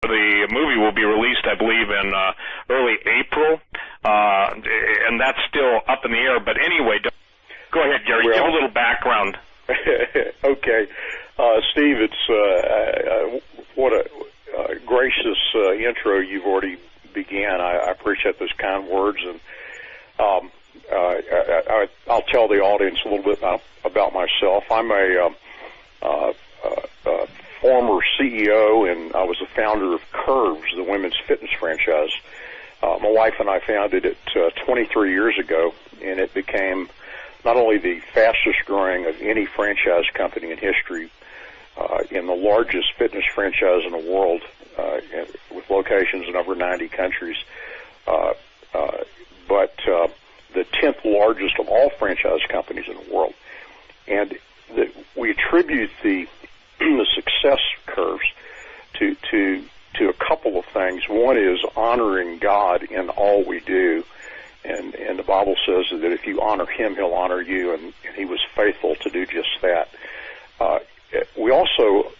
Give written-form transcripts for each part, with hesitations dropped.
The movie will be released, I believe, in early April, and that's still up in the air. But anyway, go ahead, Gary. Give a little background. Okay. Steve, it's what a gracious intro you've already began. I appreciate those kind words, and I'll tell the audience a little bit about myself. I'm a former CEO, and I was the founder of Curves, the women's fitness franchise. My wife and I founded it 23 years ago, and it became not only the fastest growing of any franchise company in history, in the largest fitness franchise in the world, with locations in over 90 countries, but the 10th largest of all franchise companies in the world. And we attribute the success curves to a couple of things. One is honoring God in all we do. And the Bible says that if you honor Him, He'll honor you, and He was faithful to do just that. We also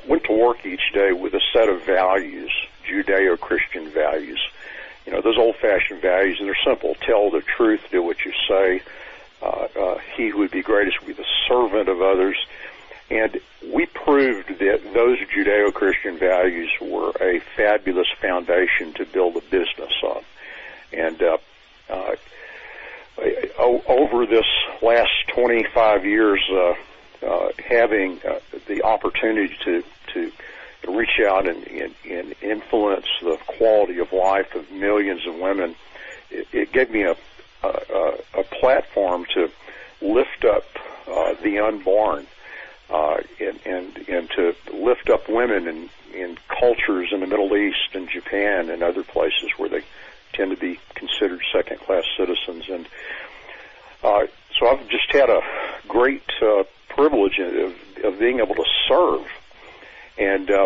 went to work each day with a set of values, Judeo-Christian values. You know, those old-fashioned values, and they're simple. Tell the truth, do what you say. He who would be greatest would be the servant of others. And we proved that those Judeo-Christian values were a fabulous foundation to build a business on. And over this last 25 years, having the opportunity to reach out and influence the quality of life of millions of women, it gave me a platform to lift up the unborn, and to lift up women in cultures in the Middle East and Japan and other places where they tend to be considered second-class citizens. And so I've just had a great privilege of being able to serve. And, you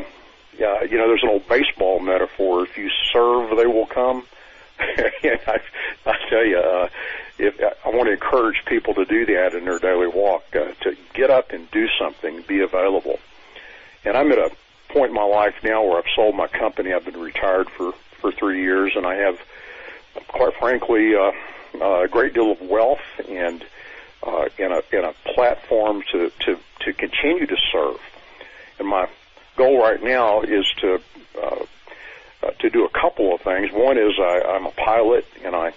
know, there's an old baseball metaphor, if you serve, they will come. And I tell you, I want to encourage people to do that in their daily walk, to get up and do something, be available. And I'm at a point in my life now where I've sold my company. I've been retired for 3 years, and I have, quite frankly, a great deal of wealth and a platform to continue to serve. And my goal right now is to do a couple of things. One is I'm a pilot, and I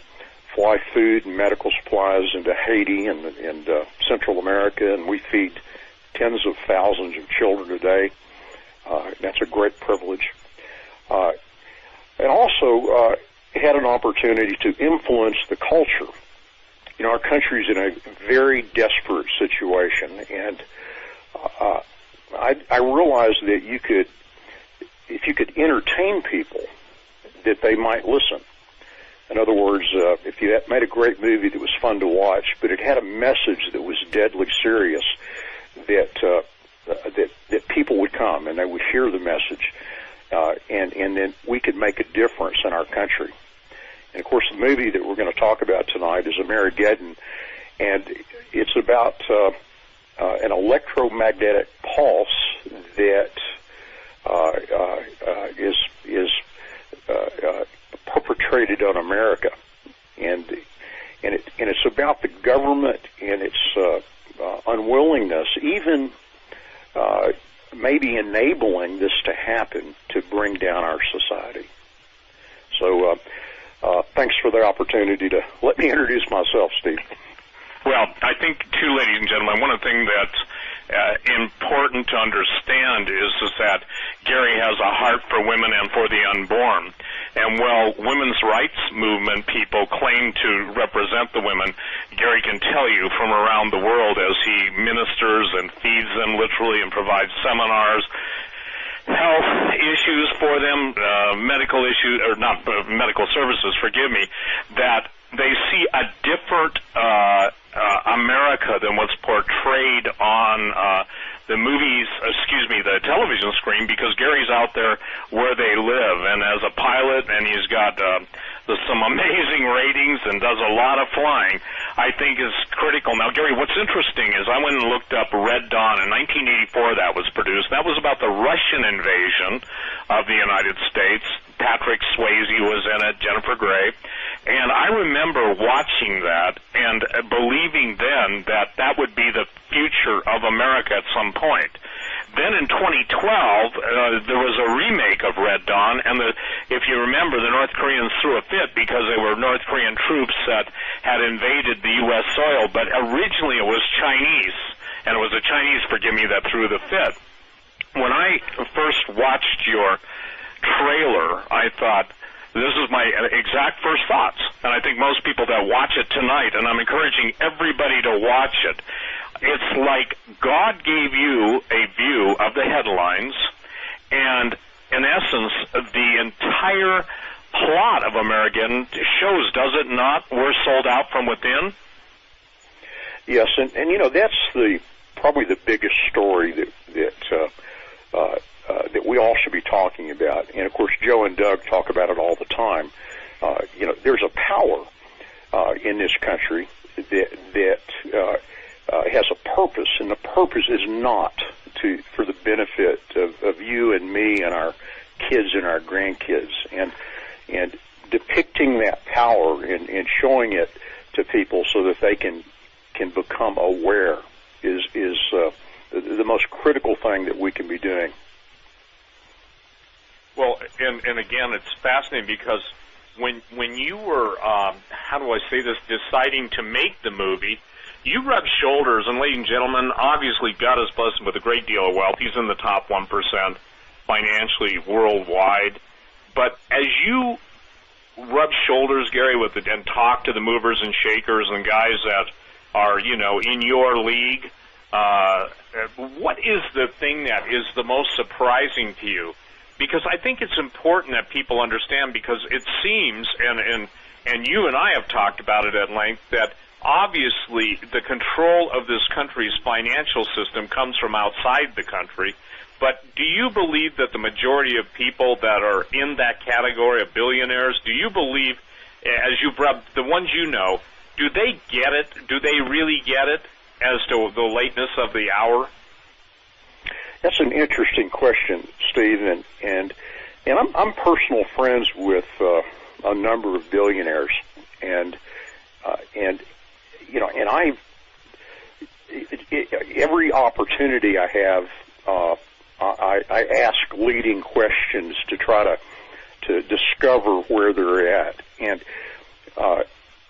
fly food and medical supplies into Haiti and Central America, and we feed tens of thousands of children a day. That's a great privilege. And also had an opportunity to influence the culture. You know, our country's in a very desperate situation, and I realized that if you could entertain people, that they might listen. In other words, if you made a great movie that was fun to watch, but it had a message that was deadly serious, that people would come and they would hear the message, and then we could make a difference in our country. And of course, the movie that we're going to talk about tonight is Amerigeddon, and it's about an electromagnetic pulse that is perpetrated on America, and it's about the government and its unwillingness, even maybe enabling this to happen, to bring down our society. So thanks for the opportunity to let me introduce myself, Steve. Well, I think, too, ladies and gentlemen, one of the things that's important to understand is that Gary has a heart for women and for the unborn. And while women's rights movement people claim to represent the women, Gary can tell you from around the world, as he ministers and feeds them literally and provides seminars, health issues for them, medical issues, or not medical services, forgive me, that they see a different America than what's portrayed on the television screen, because Gary's out there where they live, and as a pilot, and he's got some amazing ratings and does a lot of flying, I think is critical. Now, Gary, what's interesting is I went and looked up Red Dawn. In 1984 that was produced. That was about the Russian invasion of the United States. Patrick Swayze was in it, Jennifer Grey. And I remember watching that and believing then that that would be the future of America at some point. Then in 2012, there was a remake of Red Dawn, and if you remember, the North Koreans threw a fit because they were North Korean troops that had invaded the U.S. soil, but originally it was Chinese, and it was the Chinese, forgive me, that threw the fit. When I first watched your trailer, I thought, this is my exact first thoughts, and I think most people that watch it tonight, and I'm encouraging everybody to watch it, it's like God gave you a view of the headlines, and in essence, the entire plot of Amerigeddon shows, does it not? We're sold out from within. Yes, and you know, that's probably the biggest story that we all should be talking about. And of course, Joe and Doug talk about it all the time. You know, there's a power in this country that has a purpose, and the purpose is not for the benefit of you and me and our kids and our grandkids. And depicting that power and showing it to people so that they can become aware is the most critical thing that we can be doing. Well, and again, it's fascinating because when you were, how do I say this, deciding to make the movie, you rubbed shoulders, and ladies and gentlemen, obviously God has blessed him with a great deal of wealth. He's in the top 1% financially worldwide. But as you rubbed shoulders, Gary, with it and talked to the movers and shakers and guys that are, you know, in your league, what is the thing that is the most surprising to you? Because I think it's important that people understand, because it seems, and you and I have talked about it at length, that obviously the control of this country's financial system comes from outside the country. But do you believe that the majority of people that are in that category of billionaires, do you believe, as you've rubbed, the ones you know, do they get it? Do they really get it as to the lateness of the hour? That's an interesting question, Steve, and I'm personal friends with a number of billionaires, and you know, and every opportunity I have, I ask leading questions to try to discover where they're at, and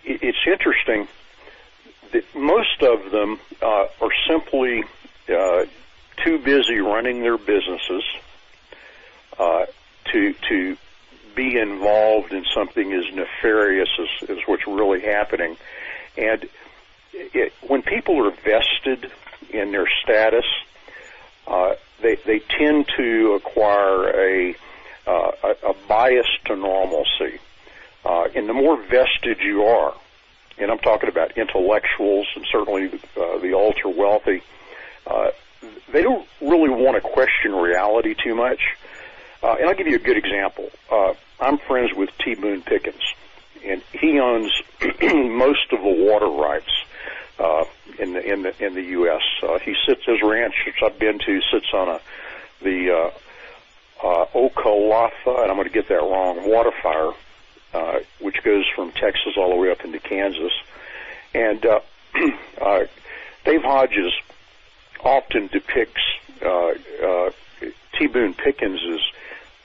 it's interesting that most of them are simply too busy running their businesses to be involved in something as nefarious as what's really happening. And when people are vested in their status, they tend to acquire a bias to normalcy. And the more vested you are, and I'm talking about intellectuals and certainly the ultra-wealthy, they don't really want to question reality too much. And I'll give you a good example. I'm friends with T. Boone Pickens, and he owns most of the water rights in the U.S. He sits, his ranch, which I've been to, sits on the Okaloosa, and I'm going to get that wrong, waterfire, which goes from Texas all the way up into Kansas. And Dave Hodges often depicts T. Boone Pickens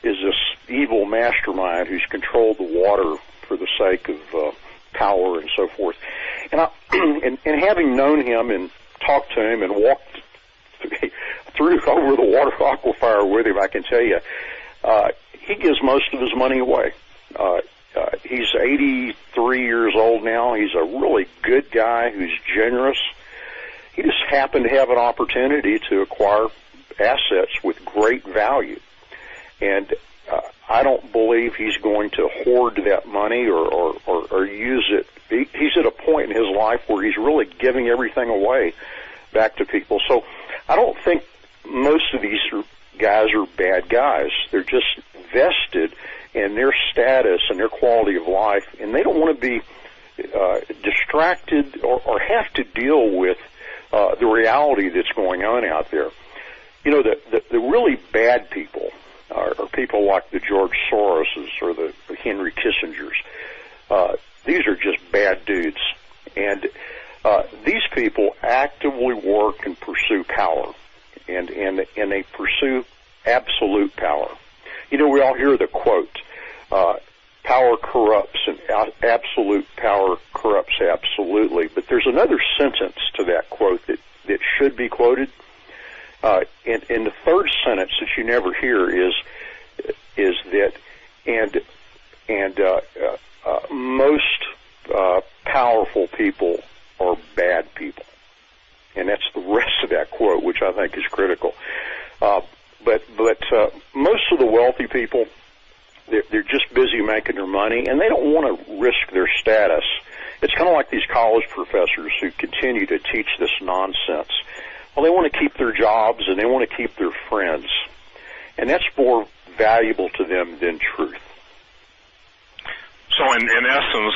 is this evil mastermind who's controlled the water for the sake of power and so forth. And and having known him and talked to him and walked through over the water aquifer with him, I can tell you, he gives most of his money away. He's 83 years old now. He's a really good guy who's generous. He just happened to have an opportunity to acquire assets with great value. And I don't believe he's going to hoard that money or use it. He's at a point in his life where he's really giving everything away back to people. So I don't think most of these guys are bad guys. They're just vested, and their status status and their quality of life, and they don't want to be distracted or have to deal with the reality that's going on out there. You know, the really bad people are people like the George Soroses or the Henry Kissingers. These are just bad dudes. And these people actively work and pursue power, and they pursue absolute power. You know, we all hear the quote, power corrupts and absolute power corrupts absolutely. But there's another sentence to that quote that should be quoted. And the third sentence that you never hear is that most powerful people are bad people. And that's the rest of that quote, which I think is critical. But most of the wealthy people, they're just busy making their money, and they don't want to risk their status. It's kind of like these college professors who continue to teach this nonsense. Well, they want to keep their jobs, and they want to keep their friends. And that's more valuable to them than truth. So in essence,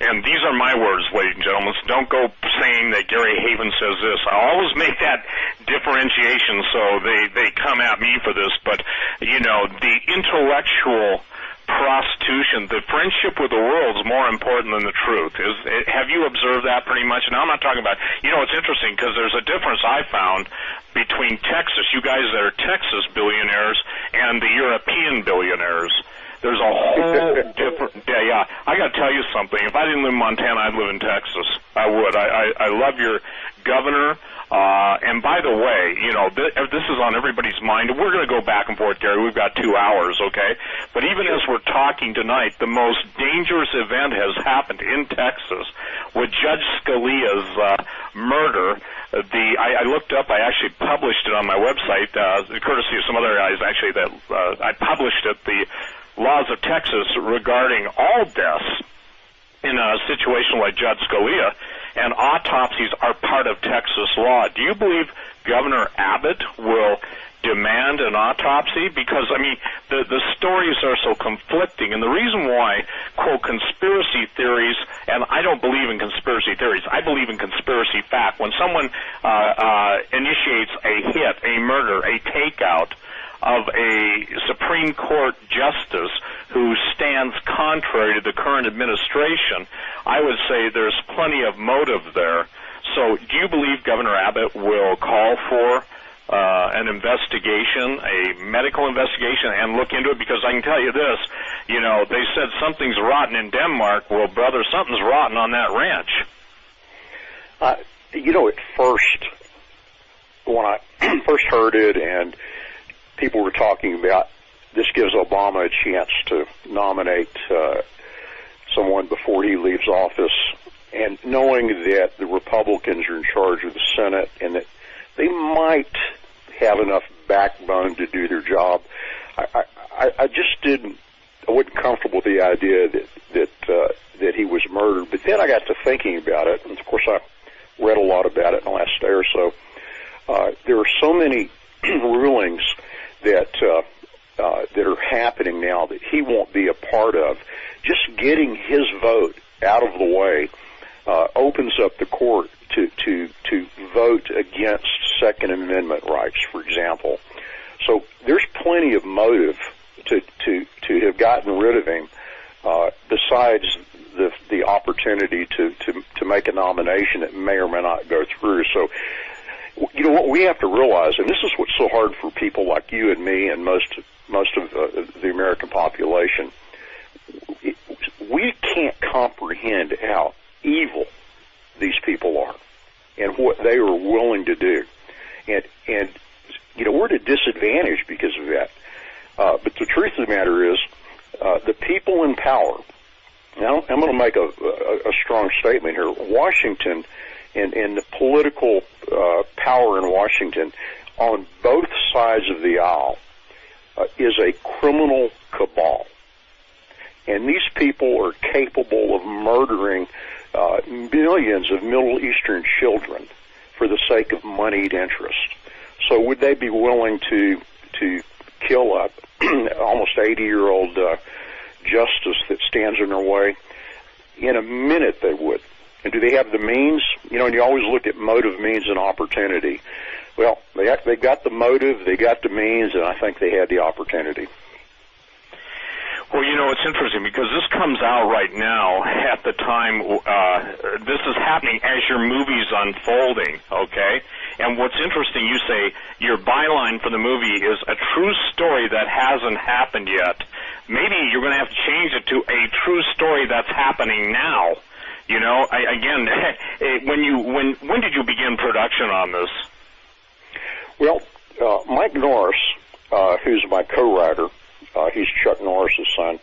and these are my words, ladies and gentlemen, so don't go saying that Gary Haven says this. I always make that differentiation so they come at me for this, but, you know, the intellectual prostitution, the friendship with the world is more important than the truth. Have you observed that pretty much? Now, I'm not talking about, you know, it's interesting because there's a difference I found between Texas, you guys that are Texas billionaires, and the European billionaires. There's a whole different, yeah, I got to tell you something. If I didn't live in Montana, I'd live in Texas. I would. I love your governor. And by the way, you know, this is on everybody's mind. We're going to go back and forth, Gary. We've got 2 hours, okay? But even as we're talking tonight, the most dangerous event has happened in Texas with Judge Scalia's murder. I looked up, I actually published it on my website, courtesy of some other guys, actually, that I published it, the laws of Texas regarding all deaths in a situation like Judge Scalia, and autopsies are part of Texas law. Do you believe Governor Abbott will demand an autopsy? Because, I mean, the stories are so conflicting, and the reason why, quote, conspiracy theories, and I don't believe in conspiracy theories, I believe in conspiracy fact. When someone initiates a hit, a murder, a takeout of a Supreme Court justice who stands contrary to the current administration, I would say there's plenty of motive there. So do you believe Governor Abbott will call for an investigation, a medical investigation, and look into it? Because I can tell you this, you know, they said something's rotten in Denmark. Well, brother, something's rotten on that ranch. You know, at first, when I first heard it and people were talking about this gives Obama a chance to nominate someone before he leaves office, and knowing that the Republicans are in charge of the Senate and that they might have enough backbone to do their job, I wasn't comfortable with the idea that he was murdered. But then I got to thinking about it, and of course I read a lot about it in the last day or so. There are so many rulings that are happening now that he won't be a part of. Just getting his vote out of the way opens up the court to vote against Second Amendment rights, for example. So there's plenty of motive to have gotten rid of him, besides the opportunity to make a nomination that may or may not go through. So, you know, what we have to realize, and this is what's so hard for people like you and me and most of the American population, we can't comprehend how evil these people are and what they are willing to do. And you know, we're at a disadvantage because of that. But the truth of the matter is, the people in power, now I'm going to make a strong statement here, Washington and the political power in Washington on both sides of the aisle is a criminal cabal. And these people are capable of murdering millions of Middle Eastern children for the sake of moneyed interest. So would they be willing to kill a almost 80-year-old justice that stands in their way? In a minute they would. And do they have the means? You know, and you always look at motive, means, and opportunity. Well, they got the motive, they got the means, and I think they had the opportunity. Well, you know, it's interesting because this comes out right now at the time, this is happening as your movie's unfolding, okay? And what's interesting, you say your byline for the movie is a true story that hasn't happened yet. Maybe you're going to have to change it to a true story that's happening now. You know, when did you begin production on this? Well, Mike Norris, who's my co-writer, he's Chuck Norris's son,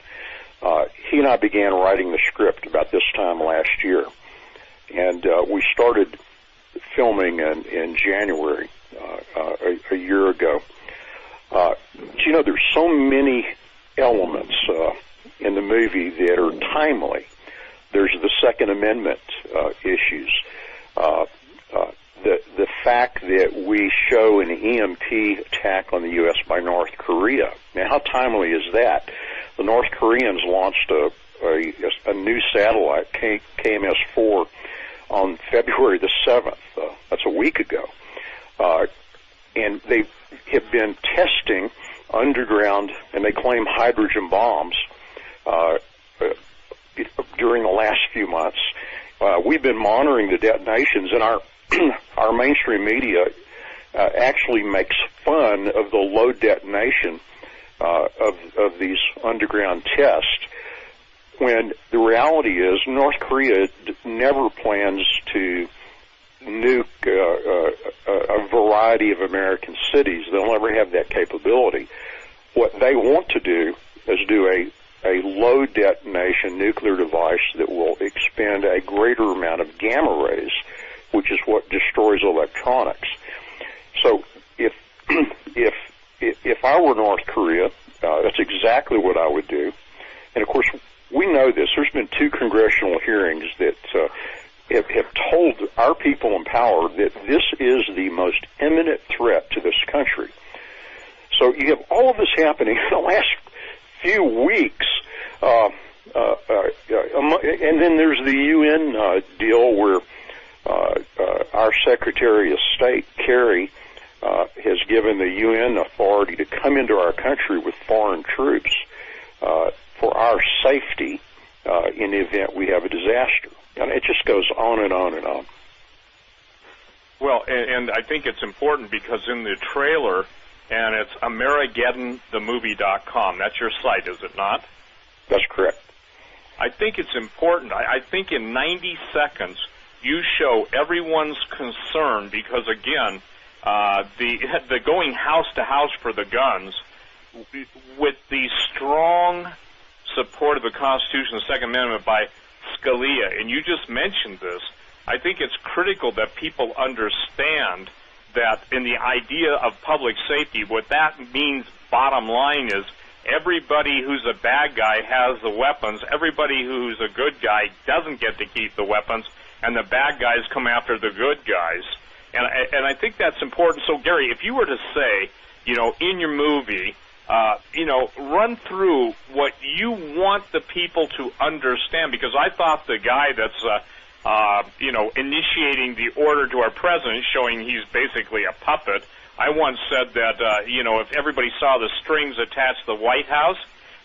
he and I began writing the script about this time last year. And we started filming in January, a year ago. You know, there's so many elements in the movie that are timely. There's the Second Amendment issues. The fact that we show an EMP attack on the U.S. by North Korea. Now, how timely is that? The North Koreans launched a new satellite, KMS-4, on February the 7th. That's a week ago. And they have been testing underground, and they claim hydrogen bombs during the last few months. We've been monitoring the detonations, and our mainstream media actually makes fun of the low detonation of these underground tests, when the reality is North Korea never plans to nuke a variety of American cities. They'll never have that capability. What they want to do is do a low detonation nuclear device that will expend a greater amount of gamma rays, which is what destroys electronics. So if I were North Korea, that's exactly what I would do. And of course, we know this. There's been 2 congressional hearings that have told our people in power that this is the most imminent threat to this country. So you have all of this happening in the last few weeks. And then there's the UN deal where our Secretary of State, Kerry, has given the UN authority to come into our country with foreign troops for our safety in the event we have a disaster. And it just goes on and on and on. Well, and I think it's important because in the trailer, and it's AmerigeddonTheMovie.com. That's your site, is it not? That's correct. I think it's important. I think in 90 seconds you show everyone's concern because, again, the going house to house for the guns with the strong support of the Constitution, the Second Amendment by Scalia, and you just mentioned this, I think it's critical that people understand that in the idea of public safety, what that means, bottom line, is everybody who's a bad guy has the weapons, everybody who's a good guy doesn't get to keep the weapons, and the bad guys come after the good guys. And I think that's important. So, Gary, if you were to say, you know, in your movie, you know, run through what you want the people to understand, because I thought the guy that's, you know, initiating the order to our president, showing he's basically a puppet, I once said that, you know, if everybody saw the strings attached to the White House,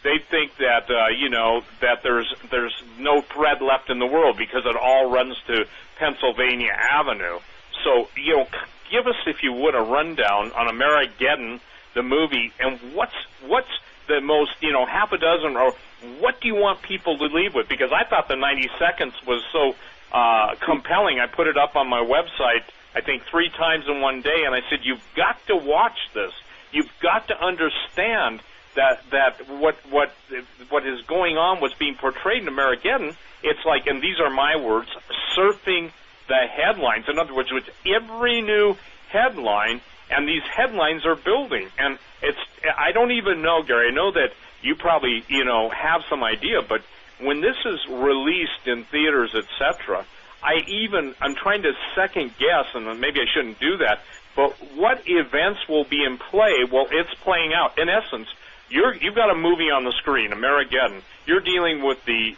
they'd think that, you know, that there's no thread left in the world because it all runs to Pennsylvania Avenue. So, you know, give us, if you would, a rundown on Amerigeddon, the movie, and what's the most, you know, half a dozen, or what do you want people to leave with? Because I thought the 90 seconds was so compelling. I put it up on my website, I think 3 times in one day, and I said, you've got to watch this. You've got to understand that what is going on, what's being portrayed in Amerigeddon, it's like, and these are my words, surfing the headlines. In other words, with every new headline, and these headlines are building. And I don't even know, Gary, I know that you probably, you know, have some idea, but when this is released in theaters, etc., I'm trying to second guess, and maybe I shouldn't do that, but what events will be in play? Well, it's playing out. In essence, you've got a movie on the screen, Amerigeddon. You're dealing with the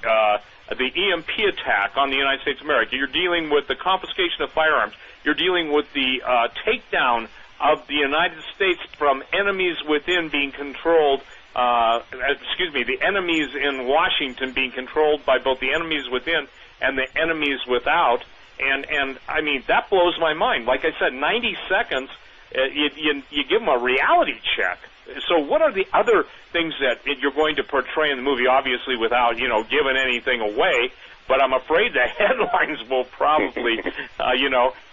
EMP attack on the United States of America. You're dealing with the confiscation of firearms. You're dealing with the takedown of the United States from enemies within being controlled, the enemies in Washington being controlled by both the enemies within and the enemies without. And I mean, that blows my mind. Like I said, 90 seconds, you give them a reality check. So what are the other things that you're going to portray in the movie, obviously without, giving anything away, but I'm afraid the headlines will probably,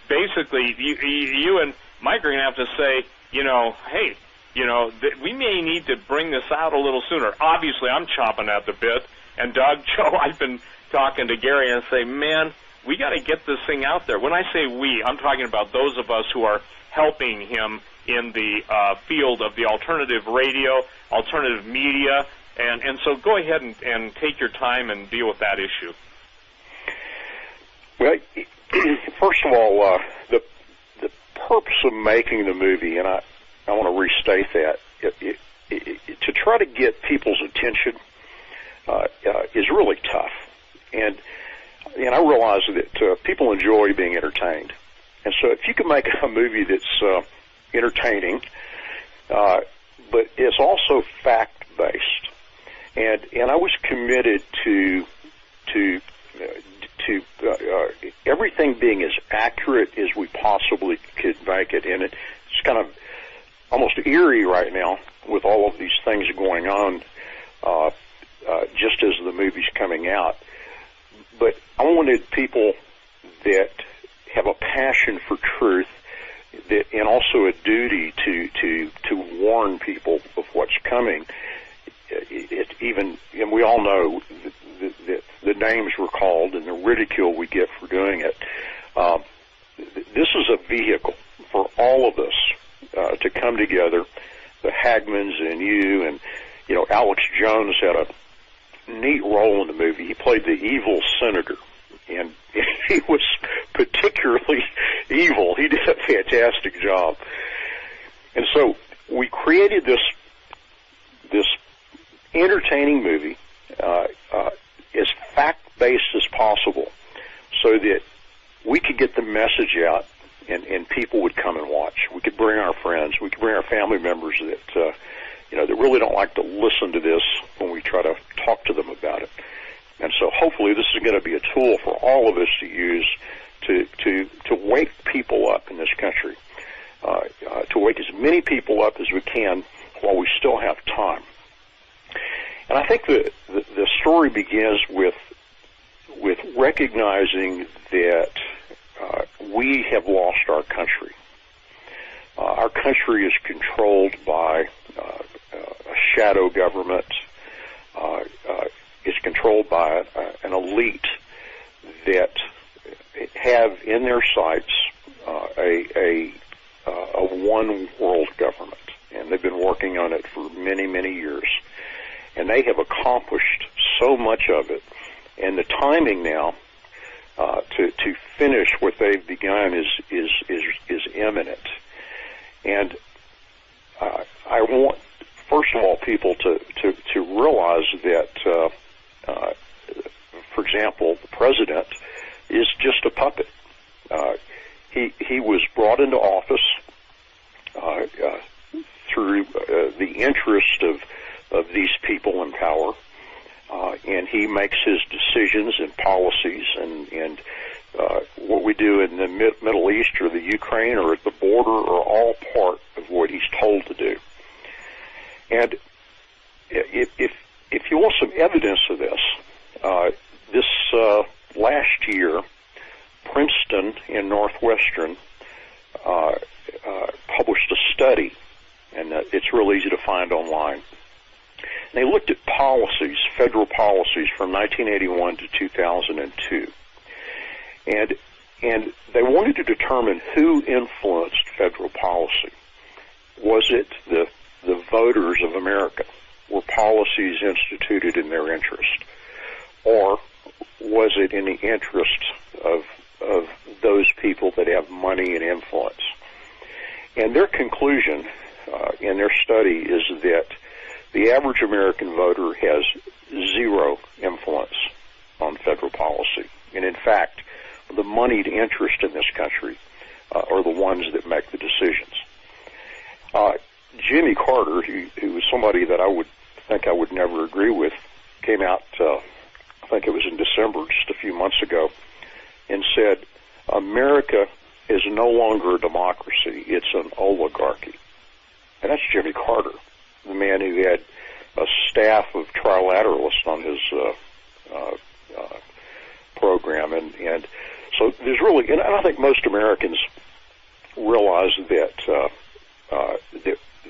basically you and Mike are going to have to say, hey, we may need to bring this out a little sooner. Obviously, I'm chomping at the bit, and Doug, Joe, I've been talking to Gary and say, man, we got to get this thing out there. When I say we, I'm talking about those of us who are helping him in the field of the alternative radio, alternative media, and so go ahead and take your time and deal with that issue. Well, first of all, the purpose of making the movie, and I want to restate that, to try to get people's attention is really tough, and I realize that people enjoy being entertained, and so if you can make a movie that's entertaining, but it's also fact-based, and I was committed to everything being as accurate as we possibly could make it, and it's kind of almost eerie right now with all of these things going on, just as the movie's coming out. But I wanted people that have a passion for truth, and also a duty to warn people of what's coming. And we all know that the names we're called and the ridicule we get for doing it. This is a vehicle for all of us to come together. The Hagmans and you, and Alex Jones had a neat role in the movie. He played the evil senator, and he was particularly evil. He did a fantastic job. And so we created this entertaining movie as fact-based as possible so that we could get the message out and people would come and watch. We could bring our friends. We could bring our family members that that really don't like to listen to this when we try to talk to them about it. And so hopefully this is going to be a tool for all of us to use to wake people up in this country, to wake as many people up as we can while we still have time. And I think the story begins with recognizing that we have lost our country. Our country is controlled by a shadow government. Is controlled by an elite that have in their sights a one world government, and they've been working on it for many, many years, and they have accomplished so much of it, and the timing now to finish what they've begun is imminent. And I want, first of all, people to realize that, for example, the president is just a puppet. He was brought into office through the interest of these people in power, and he makes his decisions and policies, and what we do in the Middle East or the Ukraine or at the border are all part of what he's told to do. And if you want some evidence of this, this last year, Princeton and Northwestern published a study, and it's real easy to find online. And they looked at policies, federal policies from 1981 to 2002. And they wanted to determine who influenced federal policy. Was it the voters of America? Were policies instituted in their interest? Or was it in the interest of those people that have money and influence? And their conclusion in their study is that The average American voter has zero influence on federal policy. And in fact, the moneyed interest in this country are the ones that make the decisions. Jimmy Carter, who was somebody that I would never agree with, came out, I think it was in December, just a few months ago, and said, America is no longer a democracy, it's an oligarchy. And that's Jimmy Carter, the man who had a staff of trilateralists on his program. And so there's really, and I think most Americans realize that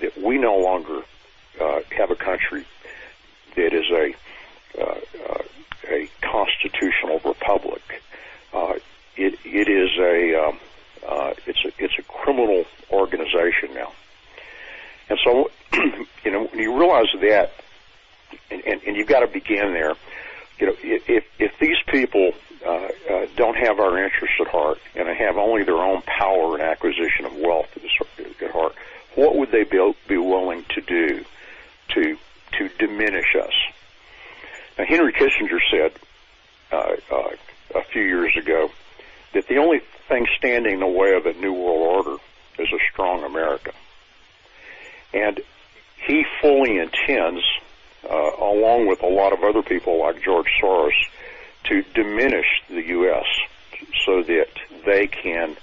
that we no longer have a country that is a constitutional republic. It is it's a criminal organization now. And so, when you realize that, and you've got to begin there, if these people don't have our interests at heart and have only their own power and acquisition of wealth at heart, what would they be willing to do to diminish us? Now, Henry Kissinger said a few years ago that the only thing standing in the way of a new world order is a strong America. And he fully intends, along with a lot of other people like George Soros, to diminish the U.S. so that they can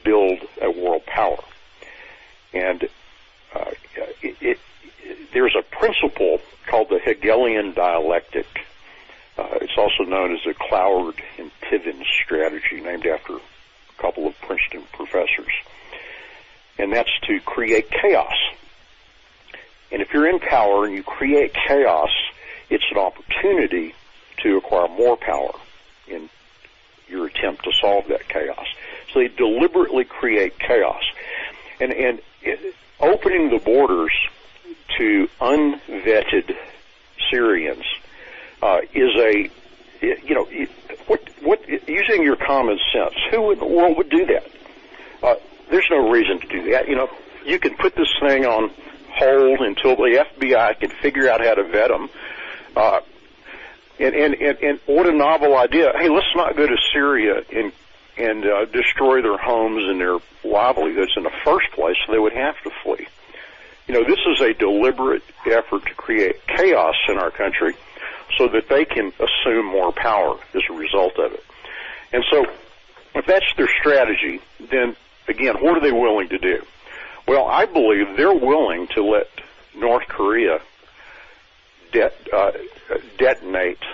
build a world power. And there's a principle called the Hegelian dialectic. It's also known as the Cloward and Piven strategy, named after a couple of Princeton professors. And that's to create chaos. And if you're in power and you create chaos, it's an opportunity to acquire more power in your attempt to solve that chaos. So they deliberately create chaos. And opening the borders to unvetted Syrians is using your common sense, who in the world would do that? There's no reason to do that. You can put this thing on hold until the FBI can figure out how to vet them. And what a novel idea. Hey, let's not go to Syria and destroy their homes and their livelihoods in the first place, so they would have to flee. This is a deliberate effort to create chaos in our country so that they can assume more power as a result of it. And so, if that's their strategy, then, again, what are they willing to do? Well, I believe they're willing to let North Korea detonate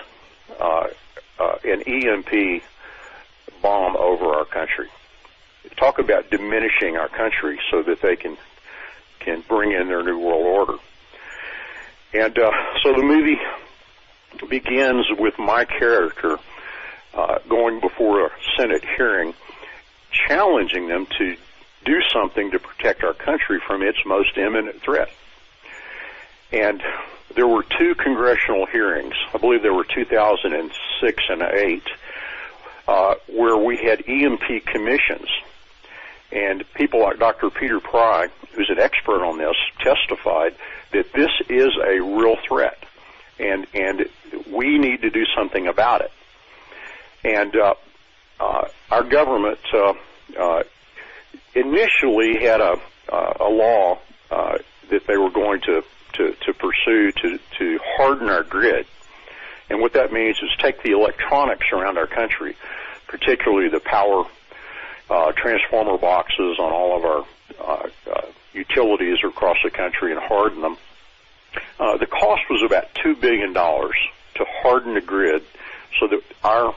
an EMP bomb over our country. Talk about diminishing our country so that they can bring in their new world order. And so the movie begins with my character going before a Senate hearing, challenging them to do something to protect our country from its most imminent threat. And there were two congressional hearings, I believe there were 2006 and 2008, where we had EMP commissions. And people like Dr. Peter Pry, who's an expert on this, testified that this is a real threat, and we need to do something about it. And our government initially had a law that they were going to pursue to harden our grid. And what that means is take the electronics around our country, particularly the power transformer boxes on all of our utilities across the country, and harden them. The cost was about $2 billion to harden the grid so that our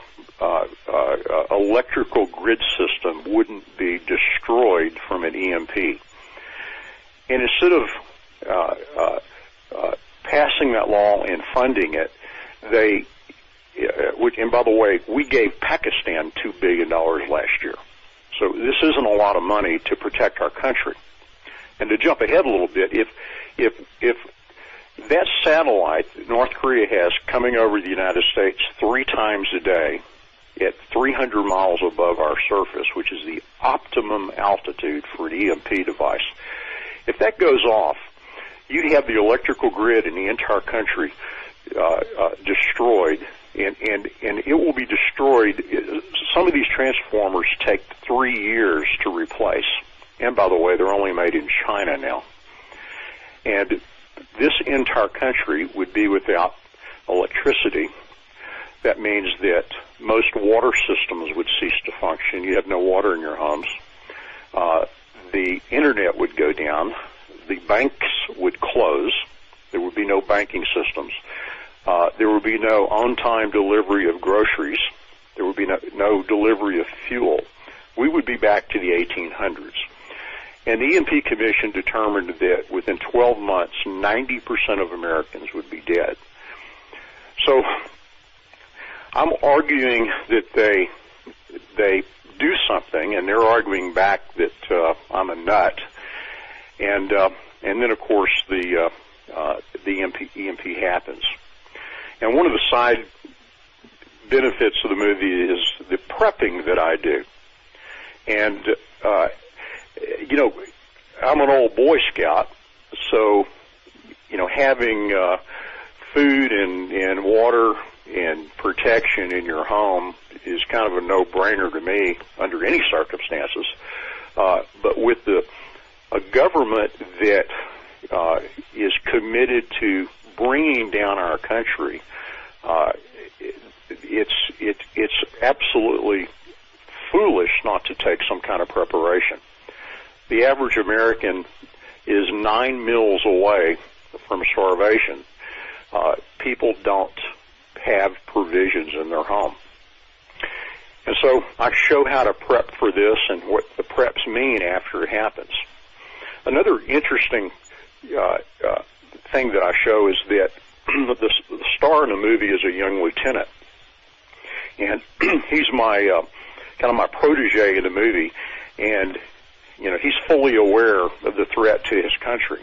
electrical grid system wouldn't be destroyed from an EMP. And instead of passing that law and funding it, and by the way, we gave Pakistan $2 billion last year. So this isn't a lot of money to protect our country. And to jump ahead a little bit, if that satellite North Korea has coming over the United States 3 times a day at 300 miles above our surface, which is the optimum altitude for an EMP device, if that goes off, you'd have the electrical grid in the entire country destroyed, and it will be destroyed. Some of these transformers take 3 years to replace, and by the way, they're only made in China now. And this entire country would be without electricity. That means that most water systems would cease to function. You have no water in your homes. The internet would go down. The banks would close. There would be no banking systems. There would be no on-time delivery of groceries. There would be no delivery of fuel. We would be back to the 1800s. And the E&P Commission determined that within 12 months, 90% of Americans would be dead. So I'm arguing that they do something, and they're arguing back that I'm a nut. And then, of course, the EMP happens. And one of the side benefits of the movie is the prepping that I do. And, I'm an old Boy Scout, so, having food and water and protection in your home is kind of a no-brainer to me under any circumstances. But with a government that is committed to bringing down our country, it's absolutely foolish not to take some kind of preparation. The average American is 9 meals away from starvation. People don't have provisions in their home. And so I show how to prep for this and what the preps mean after it happens. Another interesting thing that I show is that the star in the movie is a young lieutenant. And he's my kind of my protege in the movie, and he's fully aware of the threat to his country.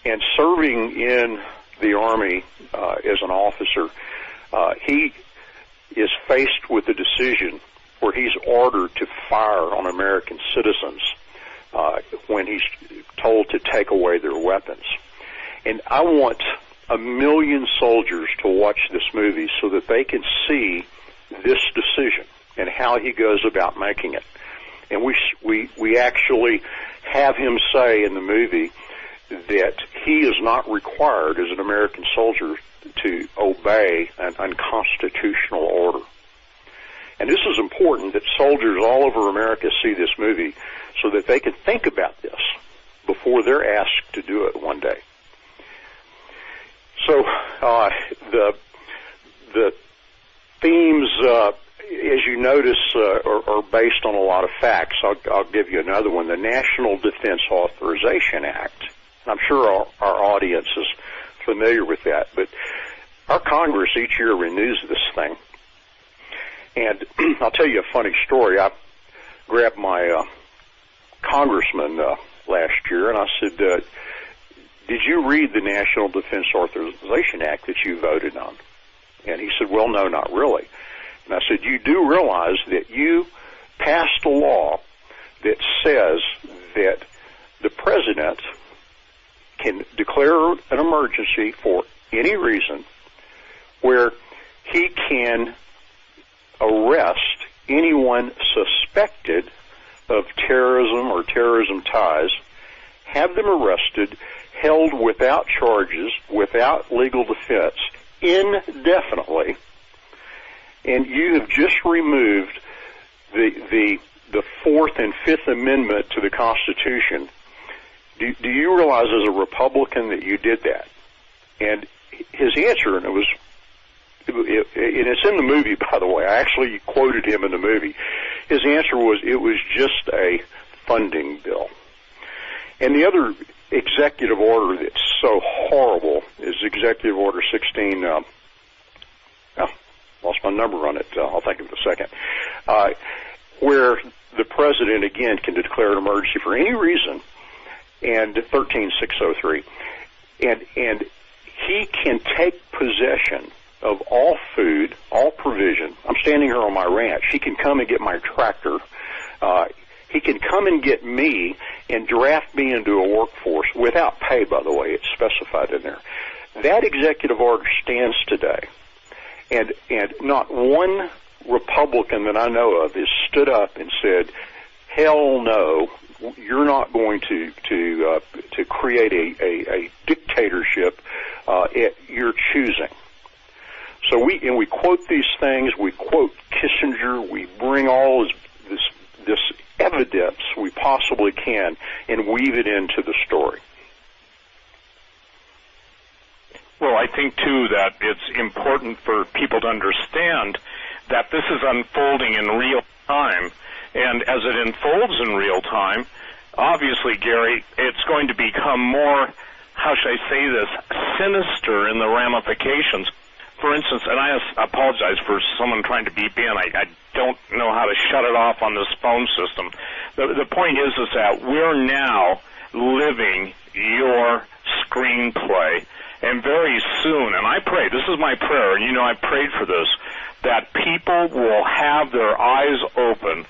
And serving in the Army as an officer, he is faced with a decision where he's ordered to fire on American citizens when he's told to take away their weapons. And I want 1 million soldiers to watch this movie so that they can see this decision and how he goes about making it. And we actually have him say in the movie that he is not required as an American soldier to obey an unconstitutional order. And this is important that soldiers all over America see this movie so that they can think about this before they're asked to do it one day. So the themes, as you notice, are based on a lot of facts. I'll give you another one. The National Defense Authorization Act. I'm sure our audience is familiar with that, but our Congress each year renews this thing. And I'll tell you a funny story. I grabbed my congressman last year, and I said, did you read the National Defense Authorization Act that you voted on? And he said, well, no, not really. And I said, you do realize that you passed a law that says that the president can declare an emergency for any reason where he can arrest anyone suspected of terrorism or terrorism ties, have them arrested, held without charges, without legal defense, indefinitely, and you have just removed the Fourth and Fifth Amendment to the Constitution. Do you realize as a Republican that you did that? And his answer, and it's in the movie, by the way. I actually quoted him in the movie. His answer was, it was just a funding bill. And the other executive order that's so horrible is Executive Order 16. Lost my number on it. I'll think of it in a second. Where the president, again, can declare an emergency for any reason, and 13603. And he can take possession of all food, all provision. I'm standing here on my ranch. He can come and get my tractor. He can come and get me and draft me into a workforce without pay, by the way, it's specified in there. That executive order stands today, and not one Republican that I know of has stood up and said, hell no, you're not going to create a dictatorship at your choosing. So we quote these things, we quote Kissinger, we bring all this evidence we possibly can and weave it into the story. Well, I think, too, that it's important for people to understand that this is unfolding in real time. And as it unfolds in real time, obviously, Gary, it's going to become more, how should I say this, sinister in the ramifications. For instance, and I apologize for someone trying to beep in. I don't know how to shut it off on this phone system. The point is that we're now living your screenplay. And very soon, and I pray, this is my prayer, and you know I prayed for this, that people will have their eyes open.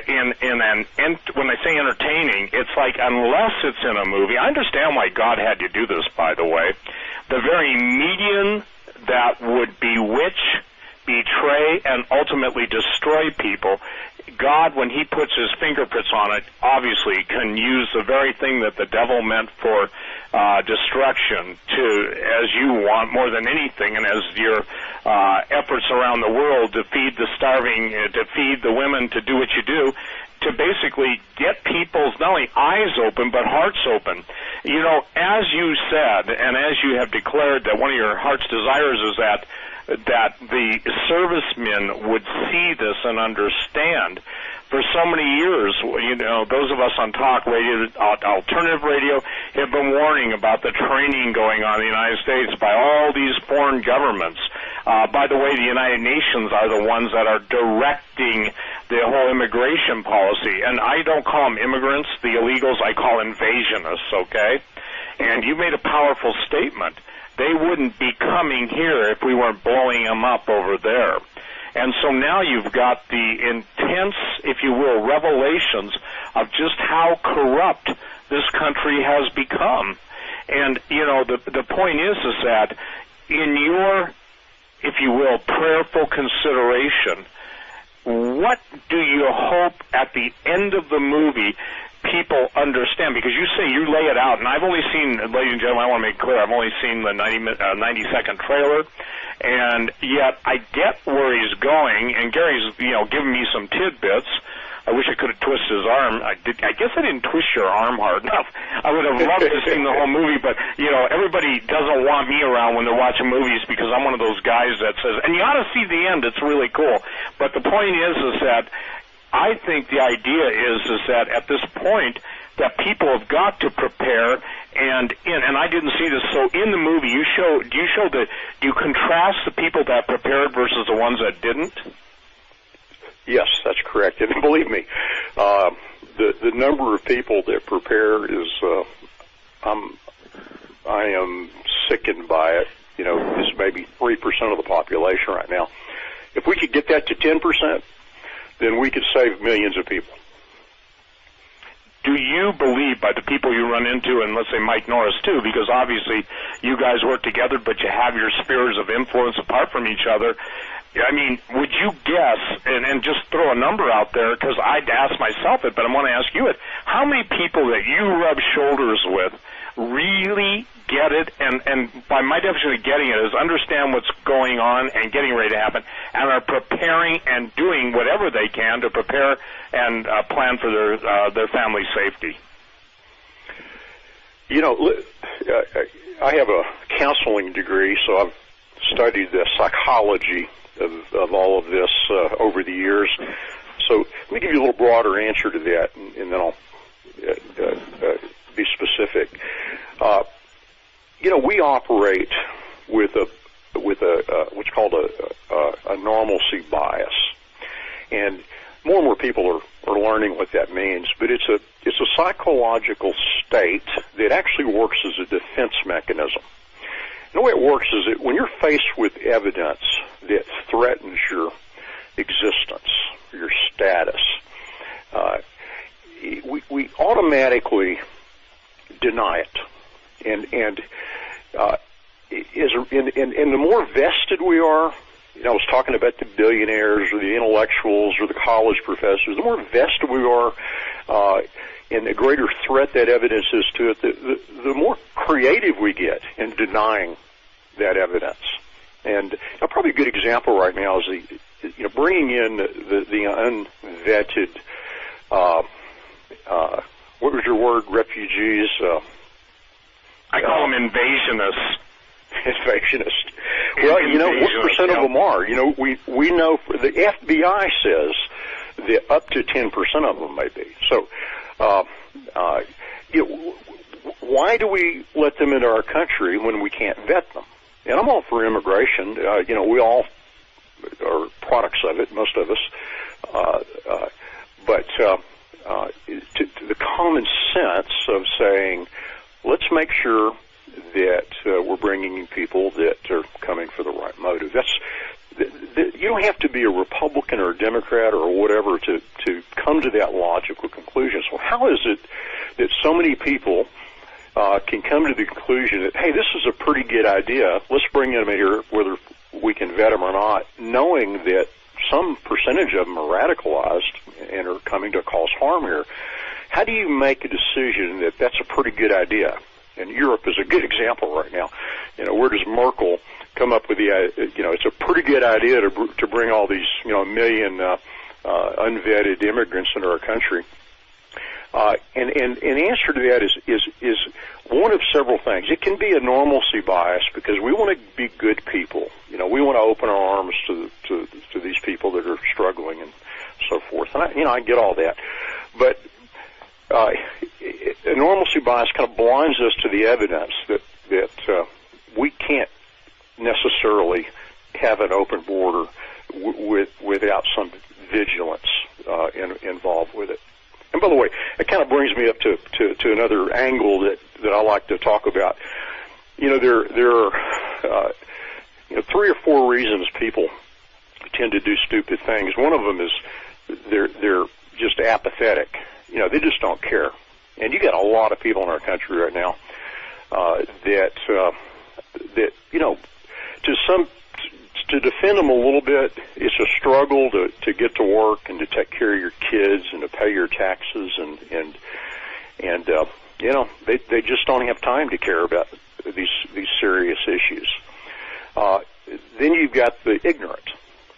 When I say entertaining, it's like unless it's in a movie, I understand why God had you do this, by the way, the very median that would bewitch, betray, and ultimately destroy people, God, when he puts his fingerprints on it, obviously can use the very thing that the devil meant for destruction to, as you want more than anything, and as your efforts around the world to feed the starving, to feed the women, to do what you do, to basically get people's not only eyes open but hearts open. You know, as you said, and as you have declared that one of your heart's desires is that the servicemen would see this and understand. For so many years, you know, those of us on talk radio, alternative radio, have been warning about the training going on in the United States by all these foreign governments. By the way, the United Nations are the ones that are directing the whole immigration policy. And I don't call them immigrants, the illegals, I call invasionists, okay? And you made a powerful statement. They wouldn't be coming here if we weren't blowing them up over there. And so now you've got the intense, if you will, revelations of just how corrupt this country has become. And, you know, the point is that in your, if you will, prayerful consideration, what do you hope at the end of the movie people understand? Because you say you lay it out, and I've only seen, ladies and gentlemen, I want to make clear, I've only seen the 90-second trailer, and yet I get where he's going, and Gary's, you know, giving me some tidbits. I wish I could have twisted his arm. I guess I didn't twist your arm hard enough. I would have loved to have seen the whole movie, but, you know, everybody doesn't want me around when they're watching movies because I'm one of those guys that says, and you ought to see the end, it's really cool. But the point is that I think the idea is that at this point that people have got to prepare, and I didn't see this. So in the movie, do you contrast the people that prepared versus the ones that didn't? Yes, that's correct. And believe me, the number of people that prepare is I am sickened by it. You know, this may be 3% of the population right now. If we could get that to 10%, then we could save millions of people. Do you believe, by the people you run into, and let's say Mike Norris too, because obviously you guys work together, but you have your spheres of influence apart from each other, I mean, would you guess, and just throw a number out there, because I'd ask myself it, but I want to ask you it, how many people that you rub shoulders with really get it, and by my definition of getting it is understand what's going on and getting ready to happen, and are preparing and doing whatever they can to prepare and plan for their family's safety? You know, I have a counseling degree, so I've studied the psychology of all of this over the years. So let me give you a little broader answer to that, and then I'll be specific. You know, we operate with what's called a normalcy bias, and more people are learning what that means. But it's a psychological state that actually works as a defense mechanism. And the way it works is that when you're faced with evidence that threatens your existence, your status, we automatically and the more vested we are, I was talking about the billionaires or the intellectuals or the college professors, the more vested we are, and the greater threat that evidence is to it, the more creative we get in denying that evidence. And probably a good example right now is bringing in the unvetted, what was your word, refugees? I call them invasionists. Invasionists. Well, what percent of them are? We know the FBI says that up to 10% of them may be. So, why do we let them into our country when we can't vet them? And I'm all for immigration. We all are products of it, most of us. But the common sense of saying, let's make sure that we're bringing in people that are coming for the right motive. You don't have to be a Republican or a Democrat or whatever to come to that logical conclusion. So how is it that so many people can come to the conclusion that, hey, this is a pretty good idea, let's bring them in here, whether we can vet them or not, knowing that some percentage of them are radicalized and are coming to cause harm here? How do you make a decision that that's a pretty good idea? And Europe is a good example right now. Where does Merkel come up with it's a pretty good idea to bring all these, a million unvetted immigrants into our country. And the answer to that is one of several things. It can be a normalcy bias because we want to be good people. We want to open our arms to these people that are struggling and so forth. And I get all that, but a normalcy bias kind of blinds us to the evidence that we can't necessarily have an open border without some vigilance involved with it. And by the way, it kind of brings me up to another angle that I like to talk about. There are 3 or 4 reasons people tend to do stupid things. One of them is they're just apathetic. They just don't care. And you got a lot of people in our country right now that to defend them a little bit, it's a struggle to get to work and to take care of your kids and to pay your taxes and they just don't have time to care about these serious issues. Then you've got the ignorant,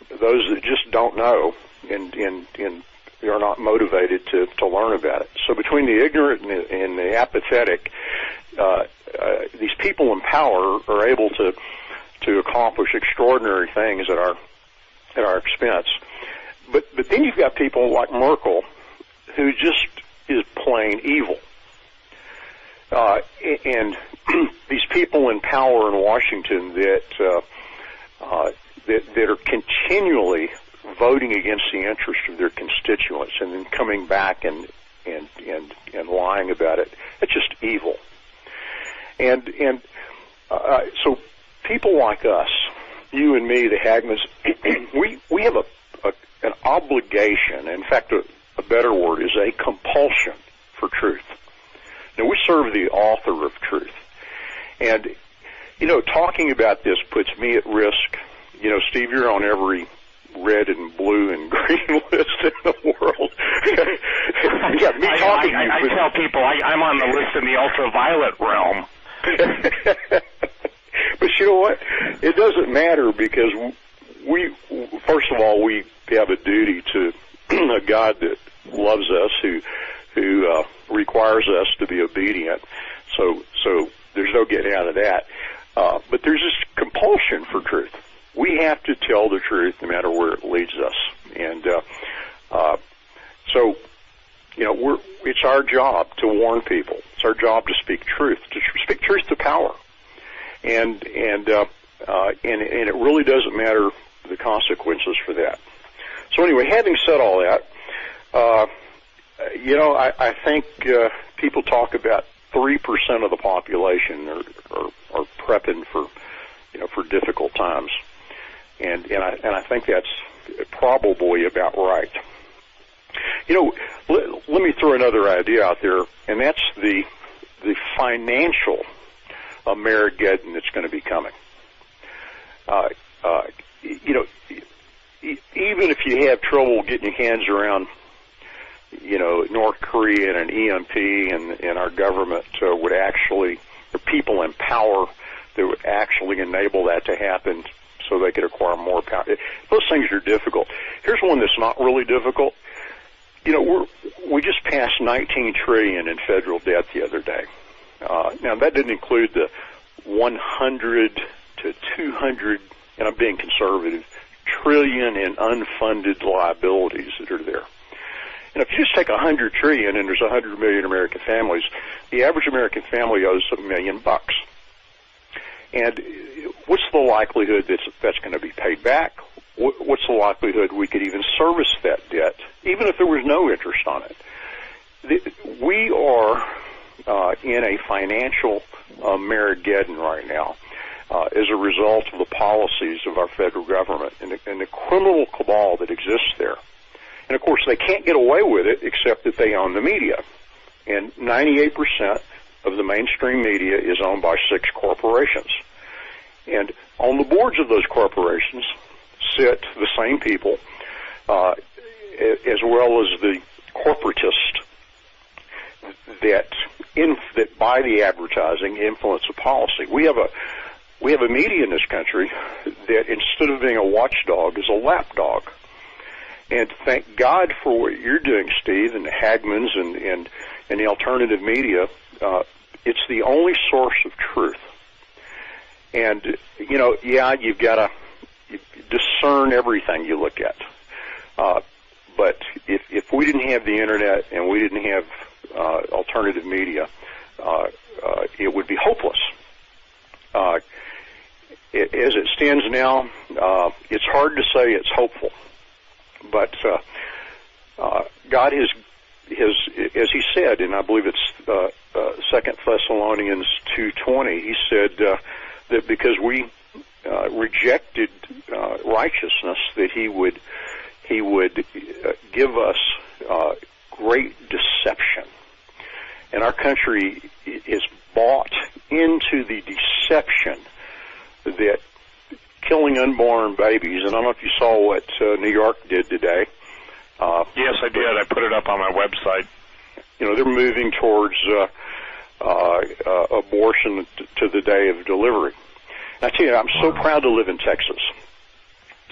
those that just don't know and are not motivated to learn about it. So between the ignorant and the apathetic, these people in power are able to accomplish extraordinary things at our expense. But then you've got people like Merkel, who just is plain evil. And these people in power in Washington that are continually voting against the interest of their constituents and then coming back and lying about it. It's just evil. And so people like us, you and me, the Hagmans, we have an obligation, in fact, a better word is a compulsion for truth. Now, we serve the author of truth. And, talking about this puts me at risk. Steve, you're on every red and blue and green list in the world. Yeah, I tell people I'm on the list in the ultraviolet realm. But you know what? It doesn't matter because first of all, we have a duty to a God that loves us, who requires us to be obedient. So there's no getting out of that. But there's this compulsion for truth. We have to tell the truth no matter where it leads us. And so it's our job to warn people. It's our job to speak truth to power. And it really doesn't matter the consequences for that. So anyway, having said all that, I think people talk about 3% of the population are prepping for difficult times, and I think that's probably about right. Let me throw another idea out there, and that's the financial Amerigeddon that's going to be coming. you know, even if you have trouble getting your hands around, you know, North Korea and an EMP, and our government would actually, the people in power that would actually enable that to happen so they could acquire more power. Those things are difficult. Here's one that's not really difficult. You know, we just passed $19 trillion in federal debt the other day. Now, that didn't include the 100 to 200, and I'm being conservative, trillion in unfunded liabilities that are there. And if you just take 100 trillion and there's 100 million American families, the average American family owes $1 million. And what's the likelihood that's going to be paid back? What's the likelihood we could even service that debt, even if there was no interest on it? We are in a financial Amerigeddon right now as a result of the policies of our federal government and the criminal cabal that exists there. And, of course, they can't get away with it except that they own the media. And 98% of the mainstream media is owned by 6 corporations. And on the boards of those corporations sit the same people, as well as the corporatists that buy the advertising, influence the policy. We have a media in this country that, instead of being a watchdog, is a lapdog. And thank God for what you're doing, Steve, and the Hagmans and the alternative media. It's the only source of truth. And, you know, yeah, you've got to discern everything you look at. But if we didn't have the Internet and we didn't have alternative media, it would be hopeless. As it stands now, it's hard to say it's hopeful. But God has, as he said, and I believe it's 2 Thessalonians 2:20, he said that because we rejected righteousness, that he would give us great deception. And our country is bought into the deception that killing unborn babies, and I don't know if you saw what New York did today. Yes, I did. I put it up on my website. You know, they're moving towards abortion to the day of delivery. And I tell you, I'm so proud to live in Texas.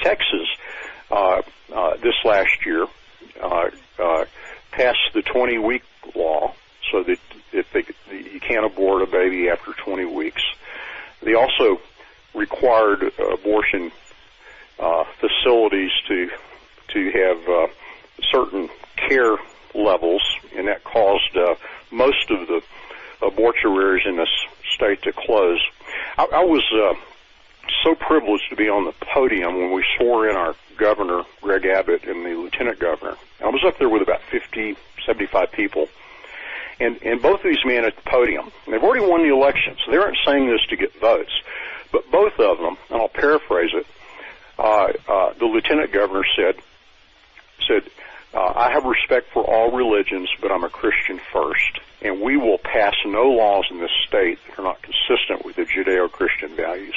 Texas, this last year, passed the 20-week law, so that you can't abort a baby after 20 weeks. They also required abortion facilities to have certain care levels, and that caused most of the abortuaries in this state to close. I was so privileged to be on the podium when we swore in our governor, Greg Abbott, and the lieutenant governor. I was up there with about 50, 75 people. And both of these men at the podium, and they've already won the election, so they aren't saying this to get votes. But both of them, and I'll paraphrase it, the lieutenant governor said, I have respect for all religions, but I'm a Christian first, and we will pass no laws in this state that are not consistent with the Judeo-Christian values.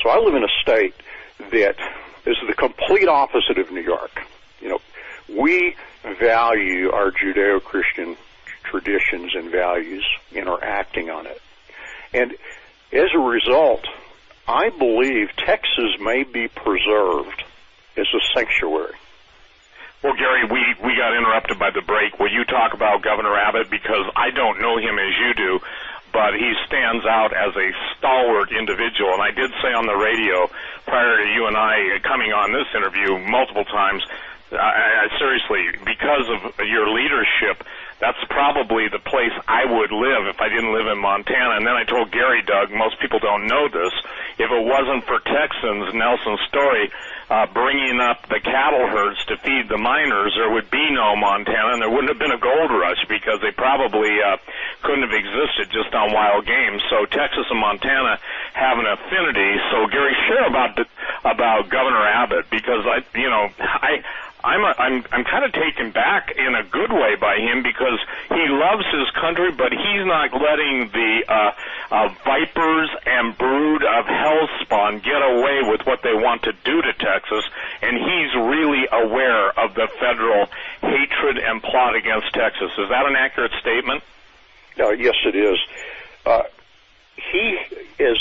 So I live in a state that is the complete opposite of New York. You know, we value our Judeo-Christian traditions and values and are acting on it. And as a result, I believe Texas may be preserved as a sanctuary. Well, Gary, we got interrupted by the break. Will you talk about Governor Abbott? Because I don't know him as you do, but he stands out as a stalwart individual. And I did say on the radio prior to you and I coming on this interview multiple times, I seriously, because of your leadership, that's probably the place I would live if I didn't live in Montana. And then I told Gary, Doug, most people don't know this, if it wasn't for Texans, Nelson Story, bringing up the cattle herds to feed the miners, there would be no Montana, and there wouldn't have been a gold rush because they probably couldn't have existed just on wild game. So Texas and Montana have an affinity. So, Gary, share about Governor Abbott, because I'm kind of taken back in a good way by him, because he loves his country, but he's not letting the vipers and brood of hellspawn get away with what they want to do to Texas, and he's really aware of the federal hatred and plot against Texas. Is that an accurate statement? Yes, it is. He is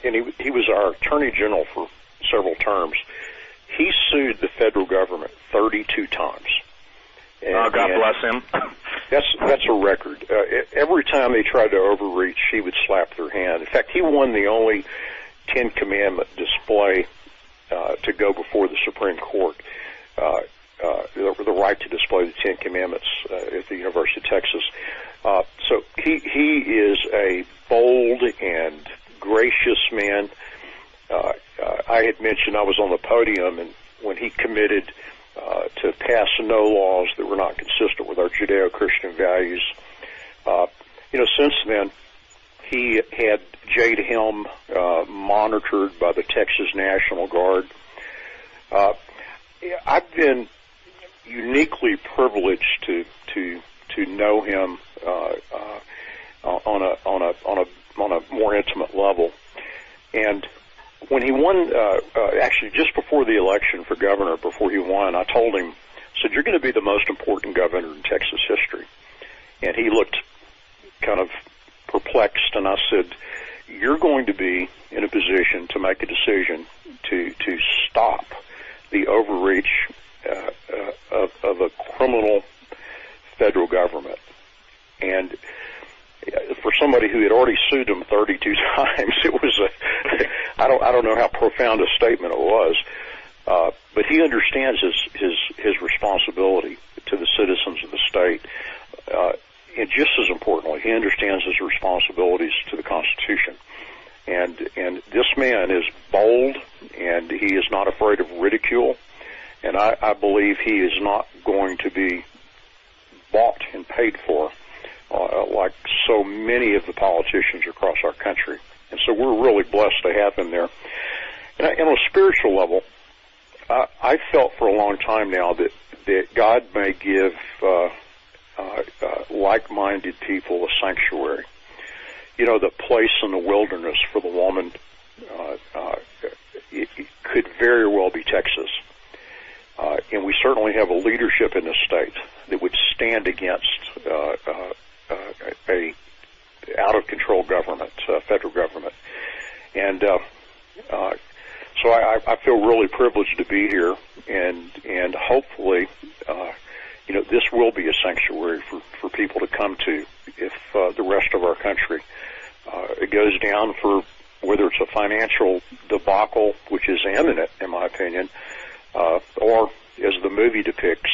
and he was our Attorney General for several terms. He sued the federal government 32 times. God bless him. That's a record. Every time they tried to overreach, he would slap their hand. In fact, he won the only Ten Commandment display to go before the Supreme Court, the right to display the Ten Commandments at the University of Texas. So he is a bold and gracious man. I had mentioned I was on the podium, and when he committed to pass no laws that were not consistent with our Judeo-Christian values, since then he had Jade Helm monitored by the Texas National Guard. I've been uniquely privileged to know him on a more intimate level. And when he won, actually just before the election for governor, before he won, I told him, I said, "You're going to be the most important governor in Texas history." And he looked kind of perplexed, and I said, "You're going to be in a position to make a decision to stop the overreach of a criminal federal government." And for somebody who had already sued him 32 times, it was I don't know how profound a statement it was, but he understands his responsibility to the citizens of the state, and just as importantly, he understands his responsibilities to the Constitution. And this man is bold, and he is not afraid of ridicule, and I believe he is not going to be bought and paid for like so many of the politicians across our country. And so we're really blessed to have him there. And on a spiritual level, I felt for a long time now that God may give like-minded people a sanctuary. The place in the wilderness for the woman, it could very well be Texas. And we certainly have a leadership in this state that would stand against a out-of-control government, federal government. And so I feel really privileged to be here, and hopefully, this will be a sanctuary for people to come to if the rest of our country it goes down for whether it's a financial debacle, which is imminent, in my opinion, or as the movie depicts,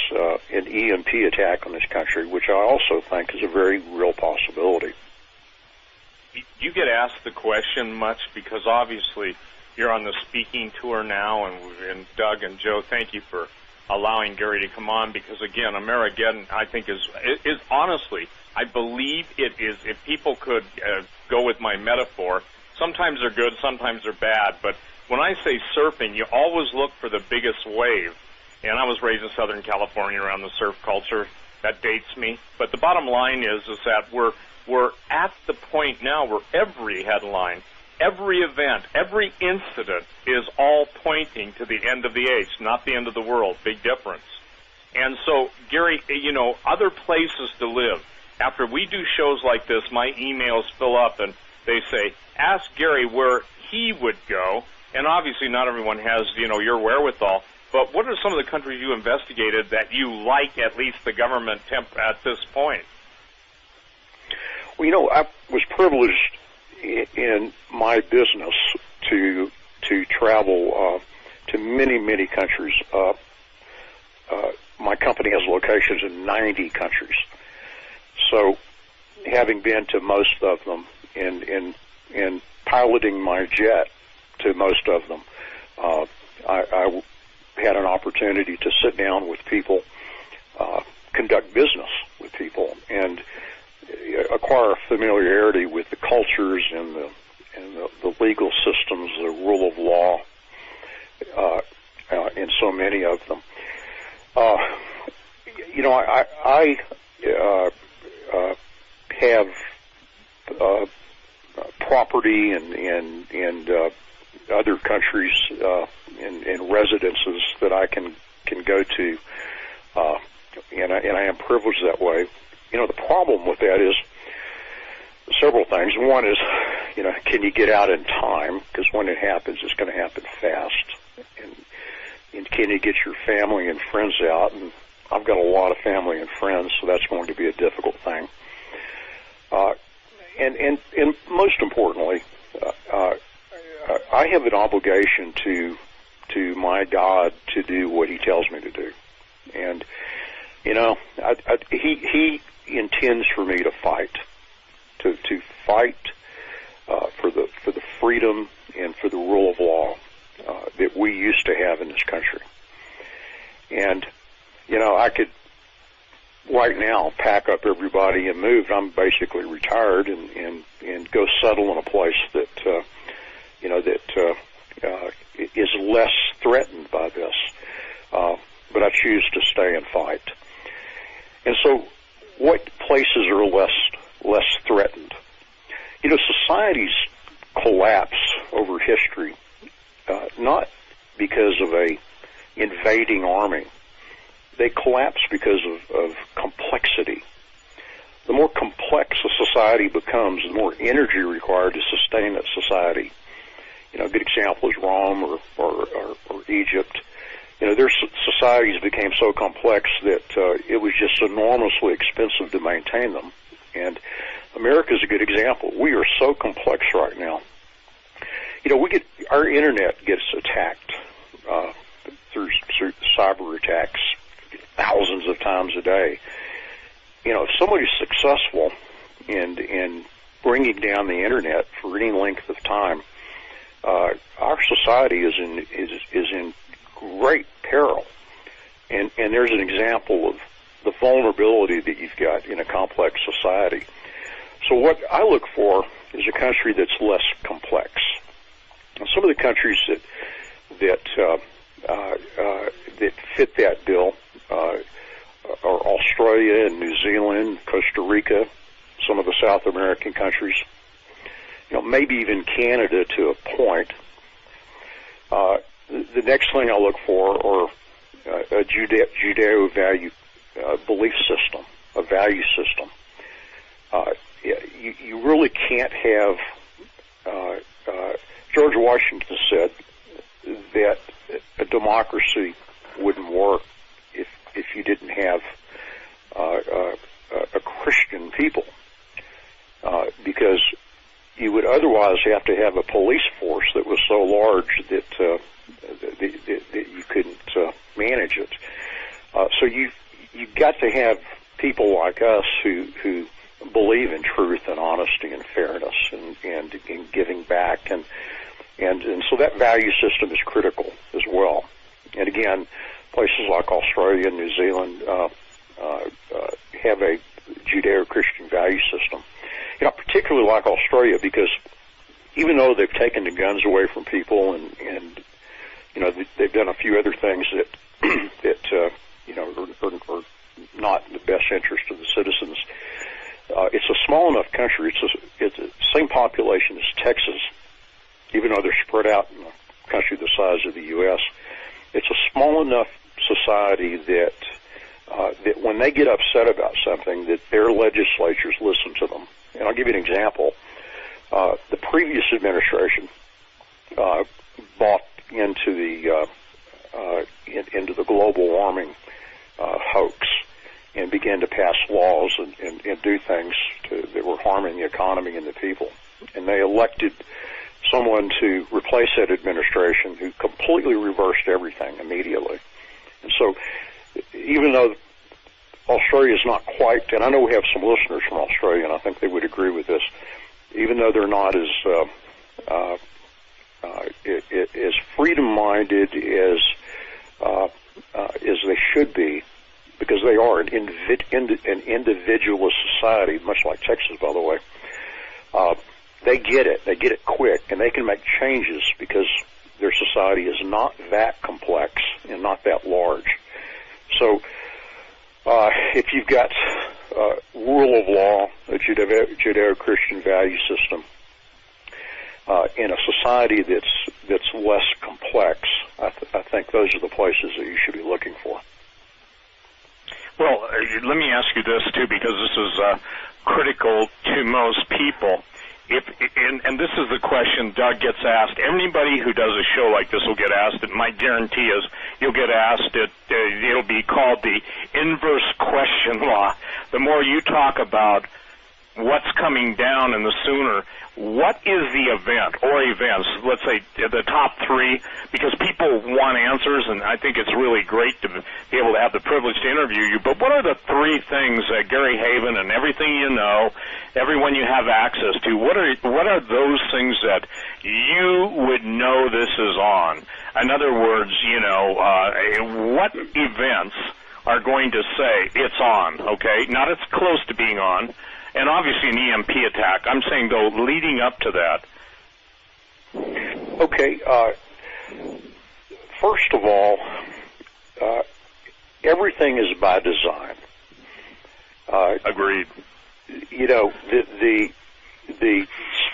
an EMP attack on this country, which I also think is a very real possibility. You get asked the question much, because obviously you're on the speaking tour now, and Doug and Joe, thank you for allowing Gary to come on, because again, Amerigeddon, I think, is honestly, I believe it is, if people could go with my metaphor, sometimes they're good, sometimes they're bad, but when I say surfing, you always look for the biggest wave. And I was raised in Southern California around the surf culture. That dates me. But the bottom line is that we're at the point now where every headline, every event, every incident is all pointing to the end of the age, not the end of the world. Big difference. And so, Gary, other places to live. After we do shows like this, my emails fill up and they say, ask Gary where he would go. And obviously not everyone has, your wherewithal. But what are some of the countries you investigated that you like, at least the government at this point? Well, I was privileged in my business to travel to many, many countries. My company has locations in 90 countries. So having been to most of them and piloting my jet to most of them, I had an opportunity to sit down with people, conduct business with people, and acquire familiarity with the cultures and the legal systems, the rule of law, in so many of them. You know, I have property and other countries and residences that I can go to, and I am privileged that way. You know, the problem with that is several things. One is, you know, can you get out in time? Because when it happens, it's going to happen fast. And can you get your family and friends out? And I've got a lot of family and friends, so that's going to be a difficult thing. And most importantly, I have an obligation to my God to do what He tells me to do. And, you know, He intends for me to fight. To fight for the freedom and for the rule of law that we used to have in this country. And, you know, I could right now pack up everybody and move. I'm basically retired and go settle in a place that you know that is less threatened by this. But I choose to stay and fight. And so, what places are less threatened? You know, societies collapse over history, not because of a invading army. They collapse because of complexity. The more complex a society becomes, the more energy required to sustain that society. You know, a good example is Rome or Egypt. You know, their societies became so complex that it was just enormously expensive to maintain them. And America is a good example. We are so complex right now. You know, our internet gets attacked through cyber attacks thousands of times a day. You know, if somebody's successful in bringing down the internet for any length of time, our society is in great peril. And there's an example of the vulnerability that you've got in a complex society. So what I look for is a country that's less complex. And some of the countries that fit that bill are Australia and New Zealand, Costa Rica, some of the South American countries, you know, maybe even Canada to a point. The next thing I look for are a Judeo belief system, a value system. You really can't have. George Washington said that a democracy wouldn't work if you didn't have a Christian people, because you would otherwise have to have a police force that was so large that you couldn't manage it. So you've got to have people like us who believe in truth and honesty and fairness and in giving back, and so that value system is critical as well. And again, places like Australia and New Zealand have a Judeo-Christian value system. You know, particularly like Australia, because even though they've taken the guns away from people and you know, they've done a few other things that you know are not in the best interest of the citizens. It's a small enough country. It's the same population as Texas, even though they're spread out in a country the size of the U.S. It's a small enough society that when they get upset about something, that their legislatures listen to them. And I'll give you an example. The previous administration bought into the global warming hoax and began to pass laws and do things that were harming the economy and the people. And they elected someone to replace that administration who completely reversed everything immediately. And so even though Australia is not quite, and I know we have some listeners from Australia, and I think they would agree with this, even though they're not as freedom-minded as they should be, because they are an individualist society, much like Texas, by the way. They get it. They get it quick, and they can make changes because their society is not that complex and not that large. So if you've got rule of law, a Judeo-Christian value system, in a society that's less complex, I think those are the places that you should be looking for. Well, let me ask you this, too, because this is critical to most people. And this is the question Doug gets asked. Anybody who does a show like this will get asked it. My guarantee is you'll get asked it. It'll be called the inverse question law. The more you talk about what's coming down and the sooner, what is the event or events, let's say the top three, because people want answers, and I think it's really great to be able to have the privilege to interview you, but what are the three things that Gary Haven and everything you know, everyone you have access to, what are those things that you would know this is on? In other words, what events are going to say it's on, okay? Not it's close to being on. And obviously an EMP attack. I'm saying, though, leading up to that. Okay. First of all, everything is by design. Agreed. The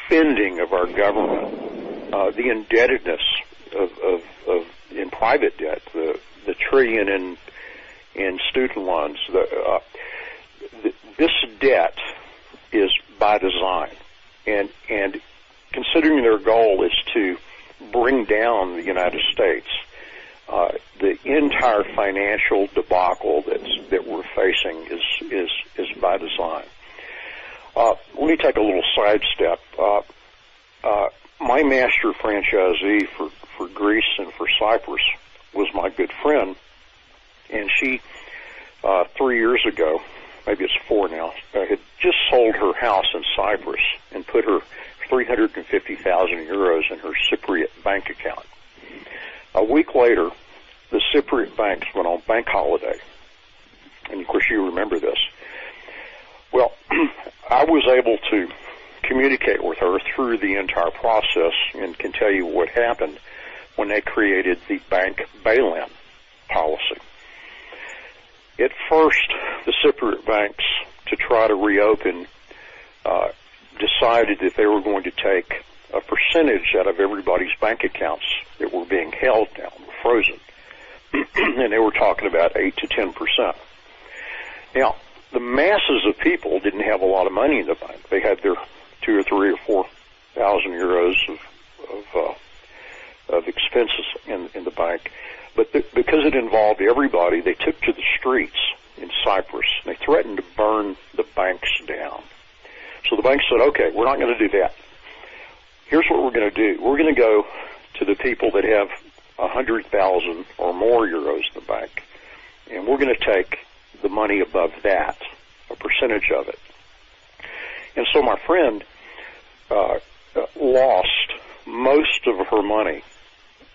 spending of our government, the indebtedness of in private debt, the trillion in student loans, this debt is by design, and considering their goal is to bring down the United States, the entire financial debacle that we're facing is by design. Let me take a little sidestep. My master franchisee for Greece and for Cyprus was my good friend, and she 3 years ago, maybe it's 4 now, had just sold her house in Cyprus and put her 350,000 euros in her Cypriot bank account. A week later, the Cypriot banks went on bank holiday. And, of course, you remember this. Well, I was able to communicate with her through the entire process and can tell you what happened when they created the bank bail-in policy. At first, the Cypriot banks, to try to reopen, decided that they were going to take a percentage out of everybody's bank accounts that were being held down, frozen. And they were talking about 8 to 10%. Now, the masses of people didn't have a lot of money in the bank. They had their 2 or 3 or 4,000 euros of expenses in the bank. But because it involved everybody, they took to the streets in Cyprus. They threatened to burn the banks down. So the bank said, okay, we're not going to do that. Here's what we're going to do. We're going to go to the people that have 100,000 or more euros in the bank, and we're going to take the money above that, a percentage of it. And so my friend lost most of her money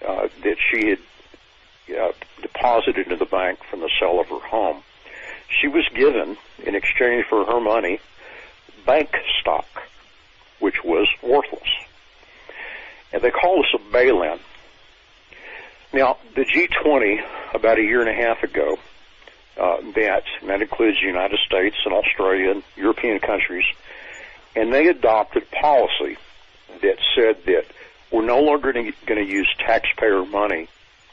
that she had deposited into the bank from the sale of her home. She was given, in exchange for her money, bank stock, which was worthless. And they call this a bail-in. Now, the G20, about a year and a half ago, that includes the United States and Australia and European countries, and they adopted policy that said that we're no longer going to use taxpayer money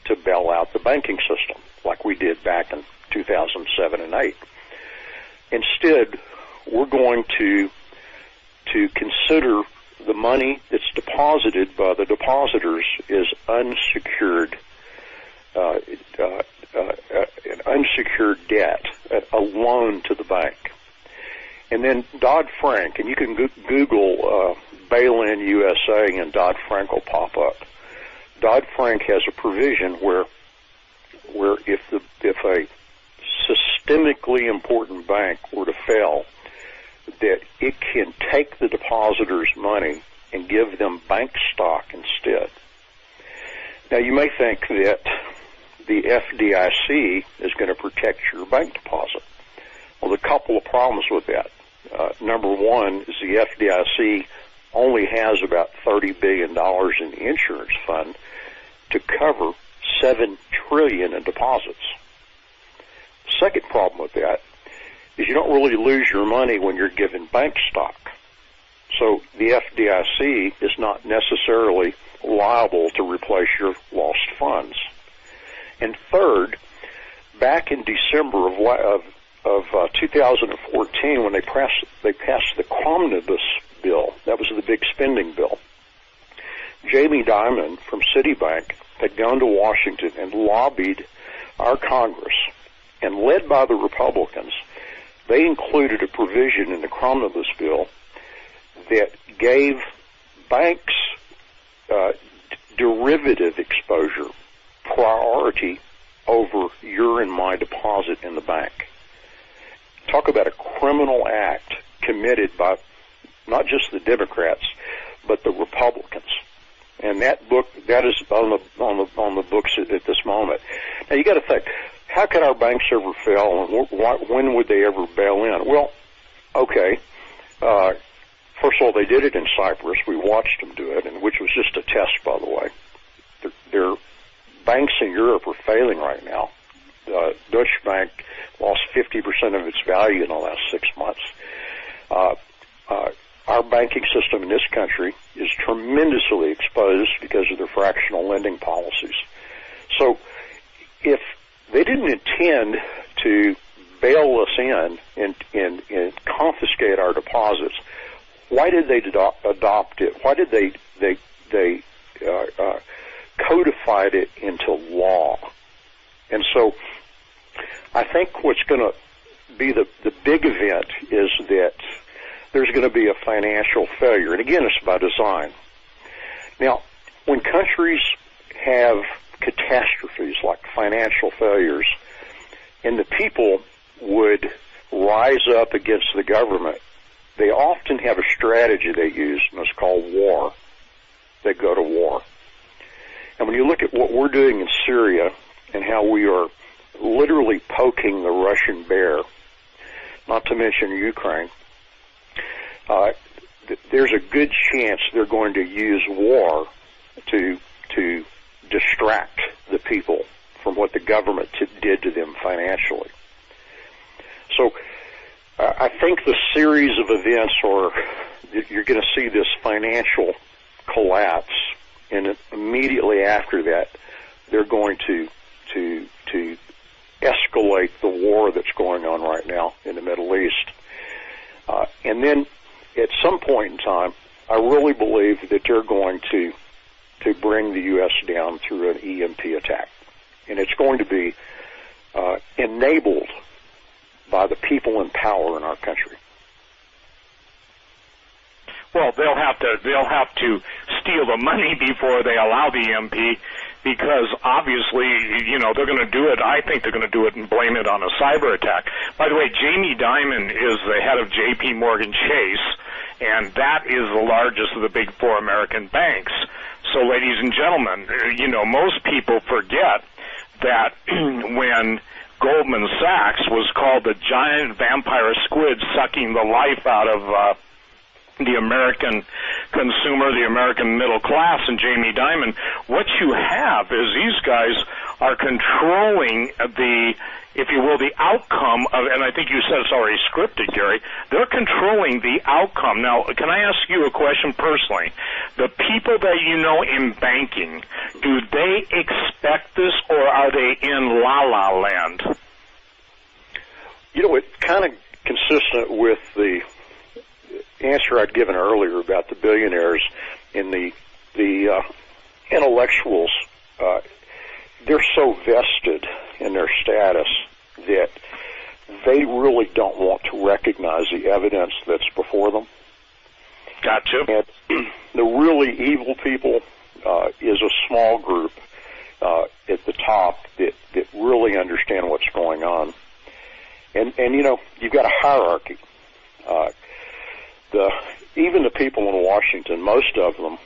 to bail out the banking system like we did back in 2007 and 8. Instead, we're going to consider the money that's deposited by the depositors as unsecured an unsecured debt, a loan to the bank. And then Dodd-Frank, and you can Google bail-in USA and Dodd-Frank will pop up. Dodd-Frank has a provision where if a systemically important bank were to fail, that it can take the depositors' money and give them bank stock instead. Now, you may think that the FDIC is going to protect your bank deposit. Well, a couple of problems with that. Number one is the FDIC only has about $30 billion in the insurance fund to cover $7 trillion in deposits. second problem with that is you don't really lose your money when you're given bank stock. So the FDIC is not necessarily liable to replace your lost funds. And third, back in December of 2014, when they passed the Omnibus bill, that was the big spending bill, Jamie Dimon from Citibank had gone to Washington and lobbied our Congress, and led by the Republicans, they included a provision in the Omnibus bill that gave banks derivative exposure priority over your and my deposit in the bank. Talk about a criminal act committed by not just the Democrats, but the Republicans. And that is on the books at this moment. Now you got to think, how could our banks ever fail, and when would they ever bail in? Well, okay. First of all, they did it in Cyprus. We watched them do it, and which was just a test, by the way. Their banks in Europe are failing right now. Deutsche Bank lost 50% of its value in the last 6 months. Our banking system in this country is tremendously exposed because of their fractional lending policies. So if they didn't intend to bail us in and confiscate our deposits, why did they adopt it? Why did they codified it into law? And so I think what's going to be the big event is that there's going to be a financial failure. And again, it's by design. Now, when countries have catastrophes like financial failures, and the people would rise up against the government, they often have a strategy they use, and it's called war. They go to war. And when you look at what we're doing in Syria and how we are literally poking the Russian bear, not to mention Ukraine, there's a good chance they're going to use war to distract the people from what the government did to them financially. So I think the series of events you're going to see this financial collapse, and immediately after that, they're going to escalate the war that's going on right now in the Middle East. And then at some point in time, I really believe that they're going to bring the U.S. down through an EMP attack. And it's going to be enabled by the people in power in our country. Well, they'll have to steal the money before they allow the EMP, because obviously, they're going to do it. I think they're going to do it and blame it on a cyber attack. By the way, Jamie Dimon is the head of J.P. Morgan Chase, and that is the largest of the big four American banks. So, ladies and gentlemen, most people forget that when Goldman Sachs was called the giant vampire squid sucking the life out of the American consumer, the American middle class, and Jamie Dimon, what you have is these guys are controlling the, if you will, the outcome of, and I think you said it's already scripted, Gary, they're controlling the outcome. Now, can I ask you a question personally? The people that you know in banking, do they expect this, or are they in la-la land? It's kind of consistent with the answer I'd given earlier about the billionaires and the intellectuals. They're so vested in their status that they really don't want to recognize the evidence that's before them. Gotcha. And the really evil people is a small group at the top that really understand what's going on. And you've got a hierarchy. Even the people in Washington, most of them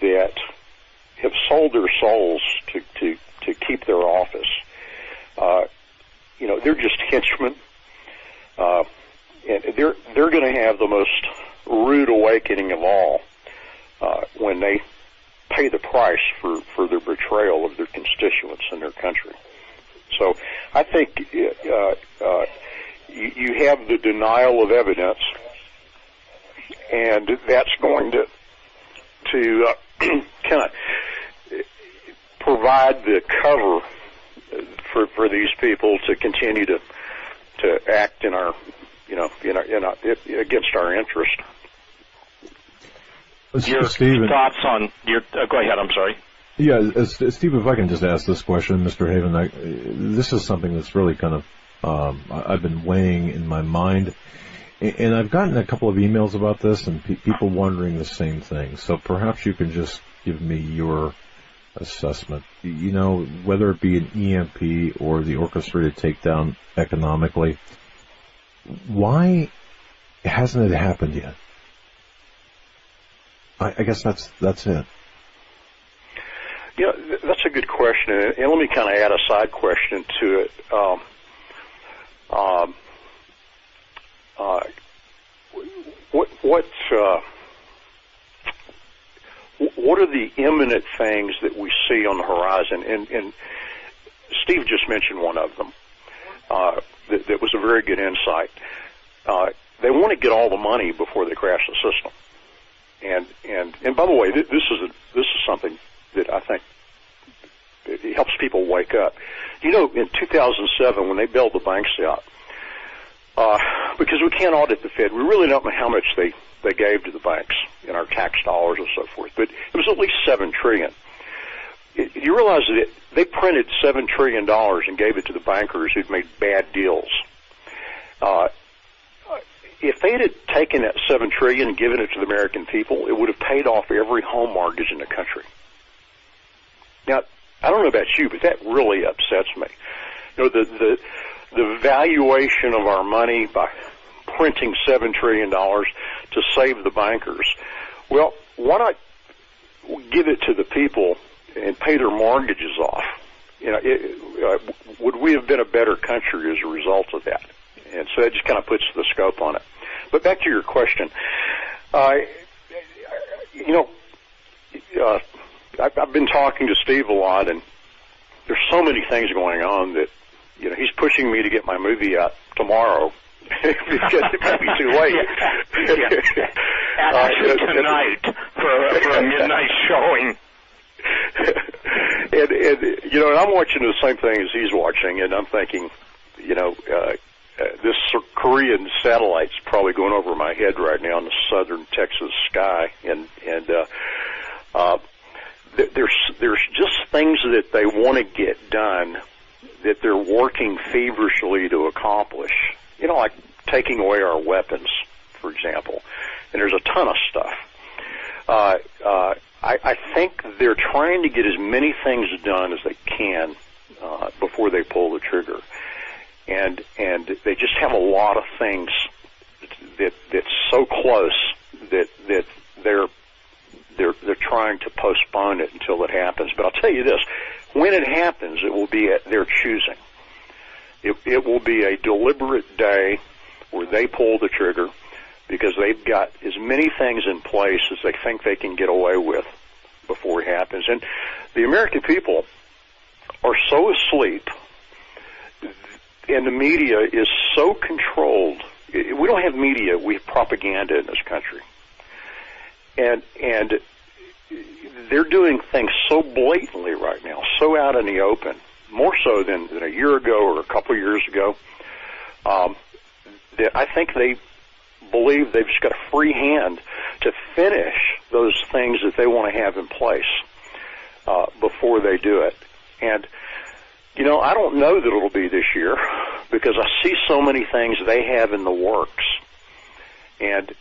that have sold their souls to keep their office, they're just henchmen, and they're going to have the most rude awakening of all when they pay the price for their betrayal of their constituents and their country. So I think you have the denial of evidence, and that's going to kind of provide the cover for these people to continue to act in our against our interest. Your thoughts on your? Go ahead. I'm sorry. Yeah, Steve, if I can just ask this question, Mr. Haven, this is something that's really kind of I've been weighing in my mind, and I've gotten a couple of emails about this, and people wondering the same thing. So perhaps you can just give me your assessment. You know, whether it be an EMP or the orchestrated takedown economically, why hasn't it happened yet? I guess that's it. Yeah, that's a good question, and let me kind of add a side question to it. What are the imminent things that we see on the horizon? And Steve just mentioned one of them. That was a very good insight. They want to get all the money before they crash the system. And by the way, this is something that I think it helps people wake up. You know, in 2007, when they bailed the banks out, because we can't audit the Fed, we really don't know how much they gave to the banks in our tax dollars and so forth, but it was at least $7 trillion. You realize that they printed $7 trillion and gave it to the bankers who'd made bad deals. If they had taken that $7 trillion and given it to the American people, it would have paid off every home mortgage in the country. Now, I don't know about you, but that really upsets me. You know, the valuation of our money by printing $7 trillion to save the bankers. Well, why not give it to the people and pay their mortgages off? You know, would we have been a better country as a result of that? And so that just kind of puts the scope on it. But back to your question, you know, I've been talking to Steve a lot, and there's so many things going on that, you know, he's pushing me to get my movie out tomorrow because it might be too late. Actually, tonight for a midnight showing. And you know, and I'm watching the same thing as he's watching, and I'm thinking, you know, this Korean satellite's probably going over my head right now in the southern Texas sky, and there's just things that they want to get done that they're working feverishly to accomplish. You know, like taking away our weapons, for example. And there's a ton of stuff. I think they're trying to get as many things done as they can before they pull the trigger. And they just have a lot of things that's so close that they're trying to postpone it until it happens. But I'll tell you this, when it happens, it will be at their choosing. It will be a deliberate day where they pull the trigger because they've got as many things in place as they think they can get away with before it happens. And the American people are so asleep, and the media is so controlled. We don't have media, we have propaganda in this country. And they're doing things so blatantly right now, so out in the open, more so than a year ago or a couple of years ago, that I think they believe they've just got a free hand to finish those things that they want to have in place before they do it. And, you know, I don't know that it'll be this year because I see so many things they have in the works. And,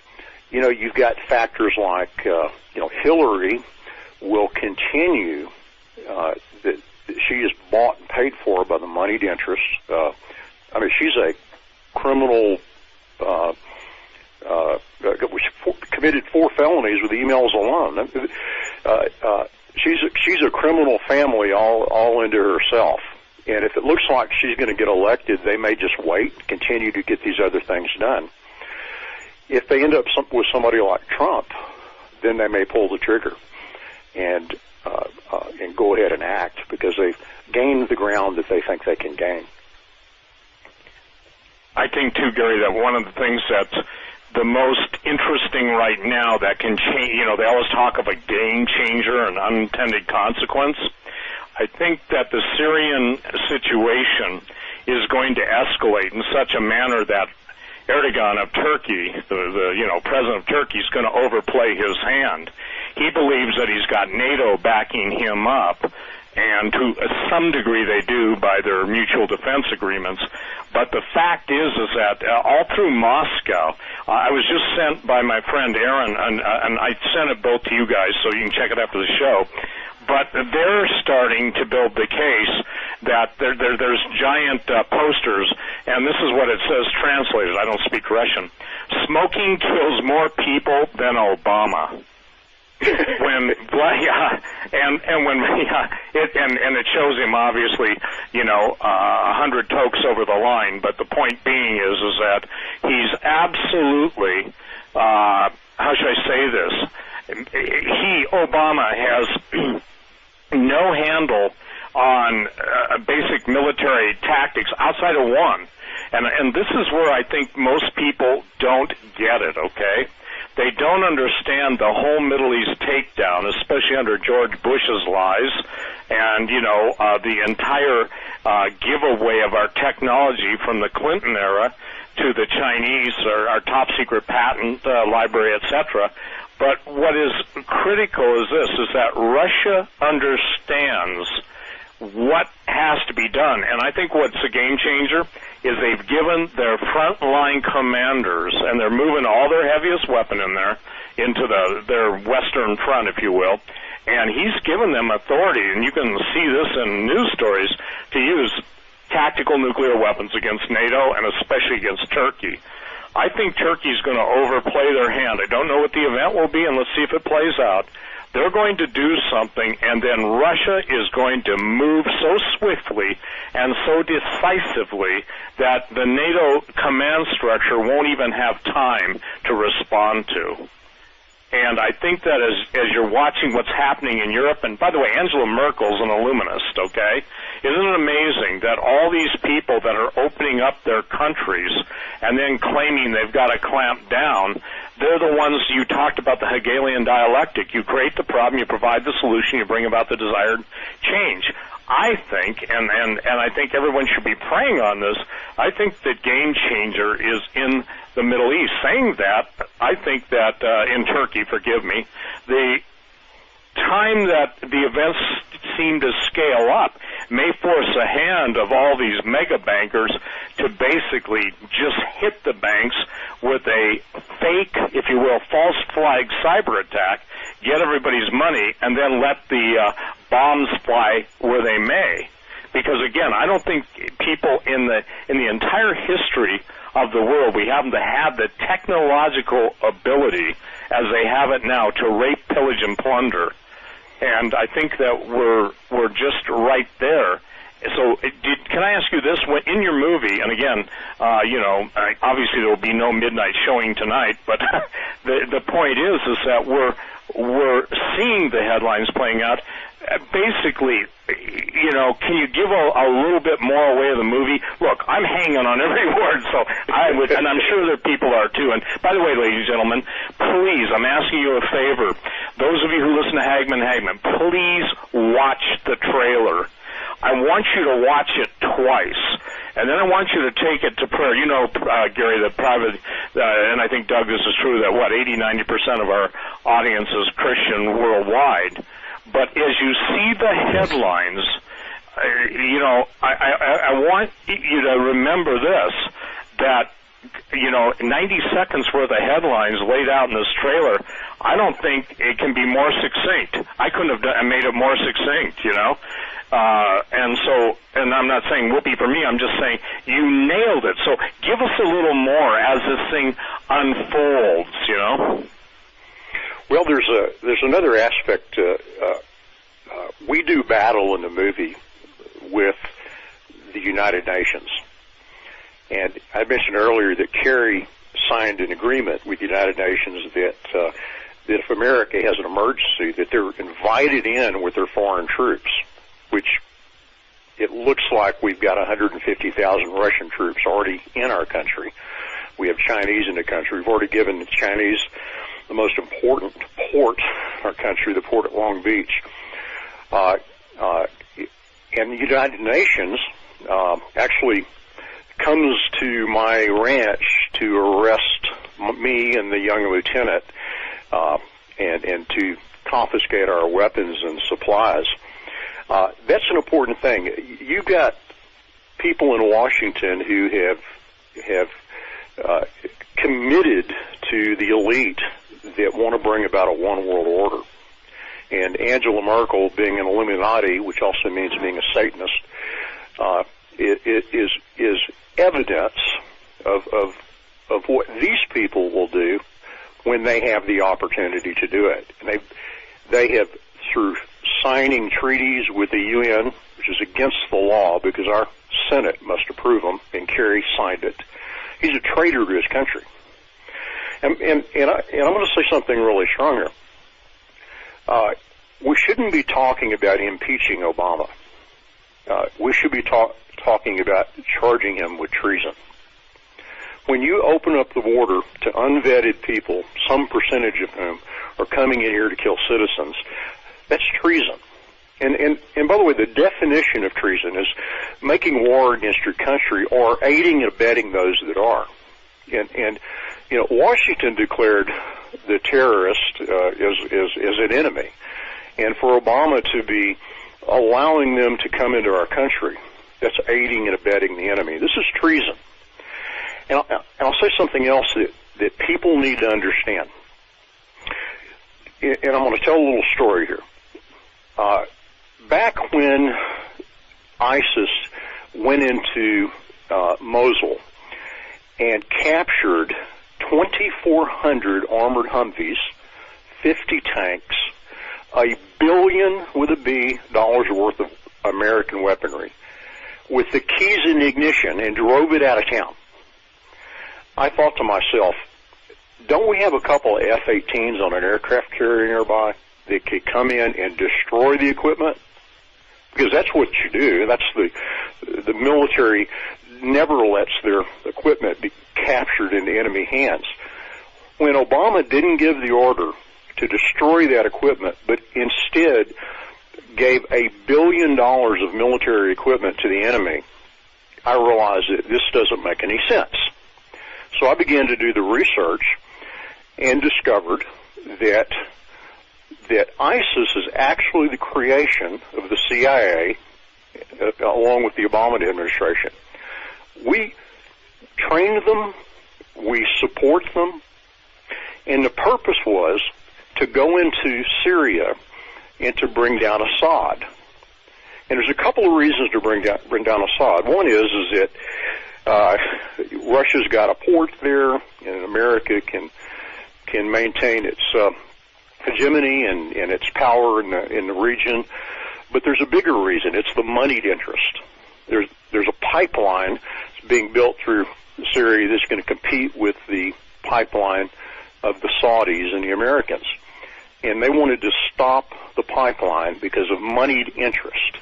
you know, you've got factors like, you know, Hillary will continue that she is bought and paid for by the moneyed interests. I mean, she's a criminal, committed 4 felonies with emails alone. She's a criminal family all into herself. And if it looks like she's going to get elected, they may just wait, continue to get these other things done. If they end up with somebody like Trump, then they may pull the trigger and go ahead and act because they've gained the ground that they think they can gain. I think, too, Gary, that one of the things that's the most interesting right now that can change, they always talk of a game changer, an unintended consequence. I think that the Syrian situation is going to escalate in such a manner that Erdogan of Turkey, the president of Turkey, is going to overplay his hand. He believes that he's got NATO backing him up, and to some degree they do by their mutual defense agreements. But the fact is that all through Moscow, I was just sent by my friend Aaron, and I sent it both to you guys so you can check it after the show. But they're starting to build the case that there's giant posters, and this is what it says translated. I don't speak Russian. Smoking kills more people than Obama. It shows him obviously, 100 tokes over the line. But the point being is that he's absolutely, how should I say this? Obama has no handle on basic military tactics outside of one, and this is where I think most people don't get it. Okay. They don't understand the whole Middle East takedown, especially under George Bush's lies, and, the entire giveaway of our technology from the Clinton era to the Chinese, our top-secret patent library, etc. But what is critical is this, is that Russia understands what has to be done. And I think what's a game changer is they've given their frontline commanders, and they're moving all their heaviest weapon in there into their western front, if you will, and he's given them authority, and you can see this in news stories, to use tactical nuclear weapons against NATO and especially against Turkey. I think Turkey's going to overplay their hand. I don't know what the event will be, and let's see if it plays out. They're going to do something, and then Russia is going to move so swiftly and so decisively that the NATO command structure won't even have time to respond to. And I think that as you're watching what's happening in Europe, and by the way, Angela Merkel's an illuminist, okay? Isn't it amazing that all these people that are opening up their countries and then claiming they've got to clamp down, they're the ones you talked about, the Hegelian dialectic. You create the problem, you provide the solution, you bring about the desired change. I think, and I think everyone should be praying on this, I think the game changer is in the Middle East. Saying that, I think that in Turkey, forgive me, the time that the events seem to scale up may force the hand of all these mega bankers to basically just hit the banks with a fake, if you will, false flag cyber attack, get everybody's money, and then let the bombs fly where they may. Because again, I don't think people in the entire history of the world, we happen to have the technological ability as they have it now to rape, pillage, and plunder. And I think that we're just right there. So can I ask you this? In your movie, and again, obviously there will be no midnight showing tonight, but the point is that we're seeing the headlines playing out. Basically, can you give a little bit more away of the movie? Look, I'm hanging on every word, so I would, and I'm sure that people are too. And by the way, ladies and gentlemen, please, I'm asking you a favor. Those of you who listen to Hagman, please watch the trailer. I want you to watch it twice, and then I want you to take it to prayer. Gary, that private, and I think, Doug, this is true, that 80-90% of our audience is Christian worldwide. But as you see the headlines, I want you to remember this, that 90 seconds worth of headlines laid out in this trailer, I don't think it can be more succinct. I couldn't have made it more succinct, and I'm not saying whoopee for me, I'm just saying you nailed it. So give us a little more as this thing unfolds, Well, there's another aspect. We do battle in the movie with the United Nations. And I mentioned earlier that Kerry signed an agreement with the United Nations that if America has an emergency, that they're invited in with their foreign troops, which it looks like we've got 150,000 Russian troops already in our country. We have Chinese in the country. We've already given the Chinese the most important port in our country, the port at Long Beach. And the United Nations actually comes to my ranch to arrest me and the young lieutenant and to confiscate our weapons and supplies. That's an important thing. You've got people in Washington who have committed to the elite that want to bring about a one world order. And Angela Merkel, being an Illuminati, which also means being a Satanist, is evidence of what these people will do when they have the opportunity to do it. And they have, through signing treaties with the UN, which is against the law because our Senate must approve them, and Kerry signed it. He's a traitor to his country. And I'm going to say something really strong here. We shouldn't be talking about impeaching Obama. We should be talking about charging him with treason. When you open up the border to unvetted people, some percentage of whom are coming in here to kill citizens, that's treason. And by the way, the definition of treason is making war against your country or aiding and abetting those that are. And you know, Washington declared the terrorist as an enemy, and for Obama to be allowing them to come into our country, that's aiding and abetting the enemy. This is treason. And I'll say something else that people need to understand. And I'm going to tell a little story here. Back when ISIS went into Mosul and captured 2,400 armored Humvees, 50 tanks, $1 billion with a B dollars worth of American weaponry, with the keys in the ignition, and drove it out of town, I thought to myself, don't we have a couple of F-18s on an aircraft carrier nearby that could come in and destroy the equipment? Because that's what you do. That's the military never lets their equipment be captured into enemy hands. When Obama didn't give the order to destroy that equipment, but instead gave $1 billion of military equipment to the enemy, I realized that this doesn't make any sense. So I began to do the research and discovered that ISIS is actually the creation of the CIA, along with the Obama administration. We trained them, we support them, and the purpose was to go into Syria and to bring down Assad. And there's a couple of reasons to bring down Assad. One is that Russia's got a port there, and America can maintain its hegemony and its power in the region. But there's a bigger reason. It's the moneyed interest. There's a pipeline being built through Syria that's going to compete with the pipeline of the Saudis and the Americans. And they wanted to stop the pipeline because of moneyed interest.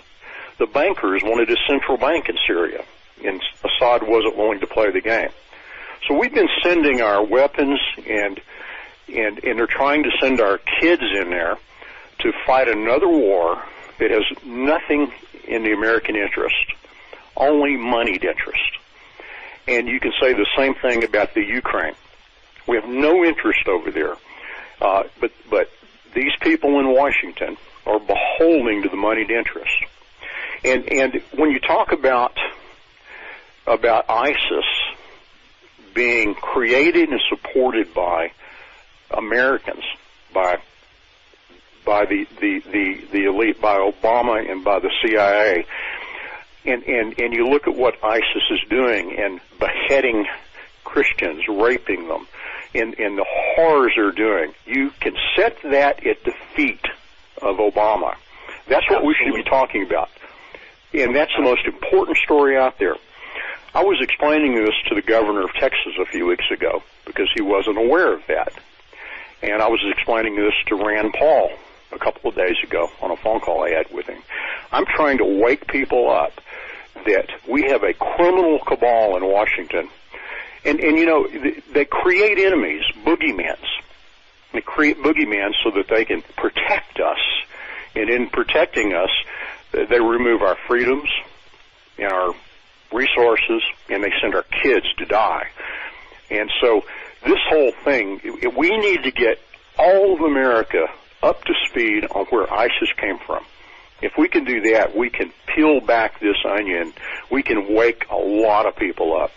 The bankers wanted a central bank in Syria, and Assad wasn't willing to play the game. So we've been sending our weapons, and they're trying to send our kids in there to fight another war that has nothing in the American interest, only moneyed interest. And you can say the same thing about the Ukraine. We have no interest over there, but these people in Washington are beholden to the moneyed interest. And when you talk about ISIS being created and supported by Americans, by the elite, by Obama and by the CIA, and you look at what ISIS is doing and beheading Christians, raping them, and the horrors they're doing, you can set that at the feet of Obama. That's what we should be talking about. And that's the most important story out there. I was explaining this to the governor of Texas a few weeks ago because he wasn't aware of that. And I was explaining this to Rand Paul a couple of days ago on a phone call I had with him. I'm trying to wake people up that we have a criminal cabal in Washington, and you know, they create enemies, boogeymans. They create boogeymen so that they can protect us, and in protecting us, they remove our freedoms and our resources, and they send our kids to die. And so this whole thing, we need to get all of America up to speed on where ISIS came from. If we can do that, we can peel back this onion. We can wake a lot of people up.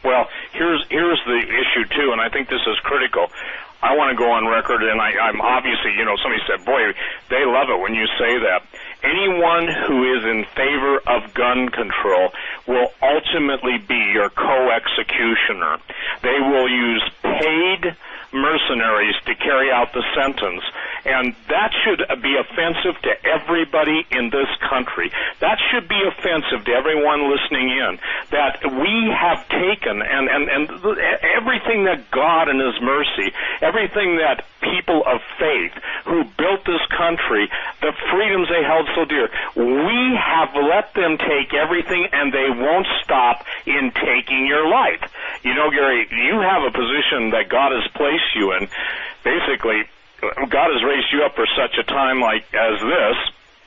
Well, here's the issue, too, and I think this is critical. I want to go on record, and I'm obviously, you know, somebody said, boy, they love it when you say that. Anyone who is in favor of gun control will ultimately be your co-executioner. They will use paid mercenaries to carry out the sentence, and that should be offensive to everybody in this country. That should be offensive to everyone listening in, that we have taken and everything that God in His mercy, everything that people of faith who built this country, the freedoms they held so dear, we have let them take everything, and they won't stop in taking your life. You know, Gary, you have a position that God has placed you in. Basically, God has raised you up for such a time like as this,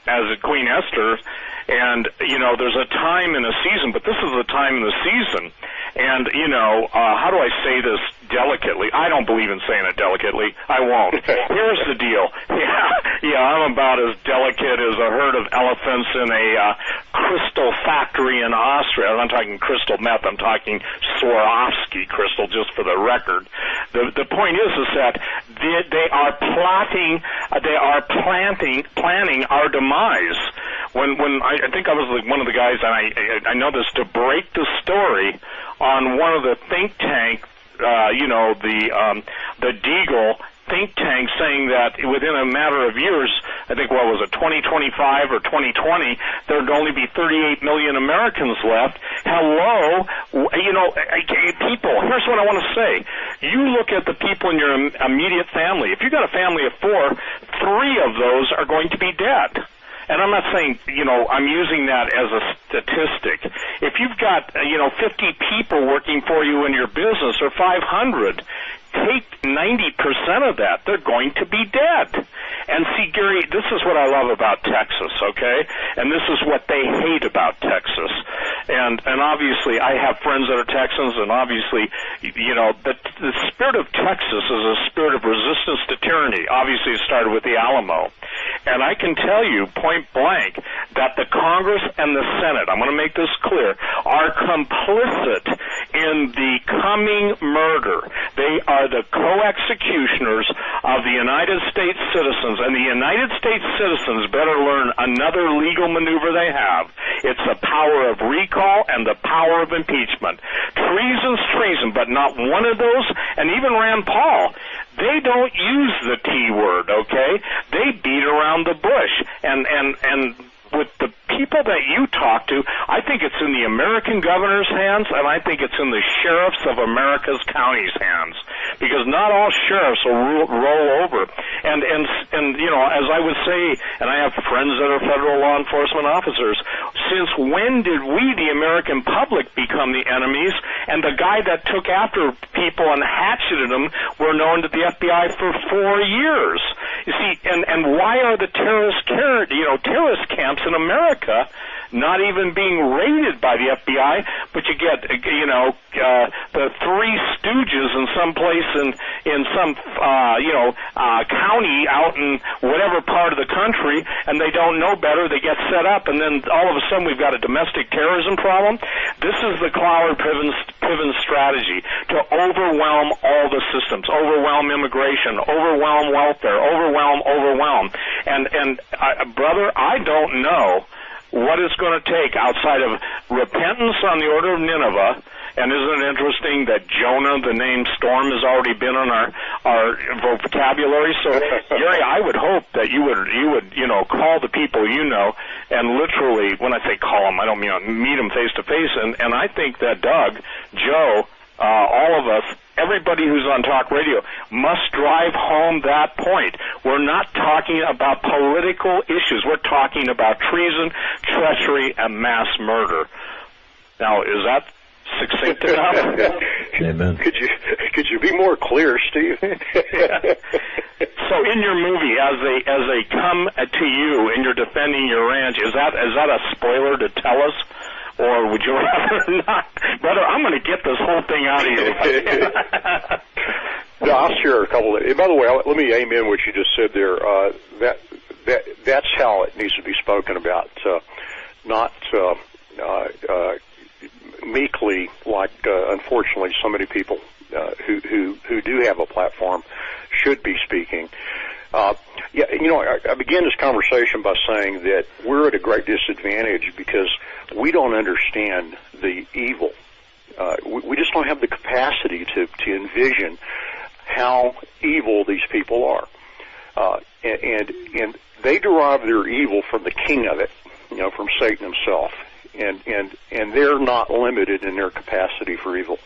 as Queen Esther, and, you know, there's a time and a season, but this is the time and the season. And, you know, how do I say this delicately? I don't believe in saying it delicately. I won't. Here's the deal. Yeah, I'm about as delicate as a herd of elephants in a crystal factory in Austria. I'm not talking crystal meth. I'm talking Swarovski crystal, just for the record. The point is that they are planning our demise. When I think I was one of the guys, and I know this, to break the story on one of the think tank, the Deagle think tank, saying that within a matter of years, I think, what was it, 2025 or 2020, there'd only be 38 million Americans left. Hello, you know, people, here's what I want to say. You look at the people in your immediate family. If you've got a family of 4, 3 of those are going to be dead. And I'm not saying, you know, I'm using that as a statistic. If you've got, 50 people working for you in your business, or 500, take 90% of that. They're going to be dead. And see, Gary, this is what I love about Texas, okay? And this is what they hate about Texas. And obviously, I have friends that are Texans, and obviously, you know, the spirit of Texas is a spirit of resistance to tyranny. Obviously, it started with the Alamo. And I can tell you, point blank, that the Congress and the Senate, I'm going to make this clear, are complicit in the coming murder. They are the co-executioners of the United States citizens, and the United States citizens better learn another legal maneuver they have. It's the power of recall and the power of impeachment. Treason's treason, but not one of those, and even Rand Paul, they don't use the T word, okay? They beat around the bush, and with the people that you talk to, I think it's in the American governor's hands, and I think it's in the sheriffs of America's counties' hands, because not all sheriffs will roll over. And you know, as I would say, and I have friends that are federal law enforcement officers, since when did we, the American public, become the enemies? And the guy that took after people and hatcheted them were known to the FBI for 4 years. You see, and why are the terrorist camps in America not even being raided by the FBI, but you get, the Three Stooges in some place in some, county out in whatever part of the country, and they don't know better, they get set up, and then all of a sudden we've got a domestic terrorism problem. This is the Cloward-Piven strategy, to overwhelm all the systems, overwhelm immigration, overwhelm welfare, overwhelm. And brother, I don't know what it's going to take outside of repentance on the order of Nineveh. And isn't it interesting that Jonah, the name storm, has already been on our vocabulary? So, Gary, I would hope that you would call the people you know, and literally, when I say call them, I don't mean meet them face to face. And I think that Doug, Joe, all of us, everybody who's on talk radio, must drive home that point. We're not talking about political issues. We're talking about treason, treachery, and mass murder. Now, is that succinct enough? Amen. Could you be more clear, Steve? So in your movie, as they come to you and you're defending your ranch, is that a spoiler to tell us? Or would you rather not? Brother, I'm going to get this whole thing out of you. No, I'll share a couple of. By the way, let me amen what you just said there. That's how it needs to be spoken about, not meekly, like unfortunately so many people who do have a platform should be speaking. Yeah, I began this conversation by saying that we're at a great disadvantage because we don't understand the evil. We just don't have the capacity to envision how evil these people are. And they derive their evil from the king of it, from Satan himself. And they're not limited in their capacity for evil.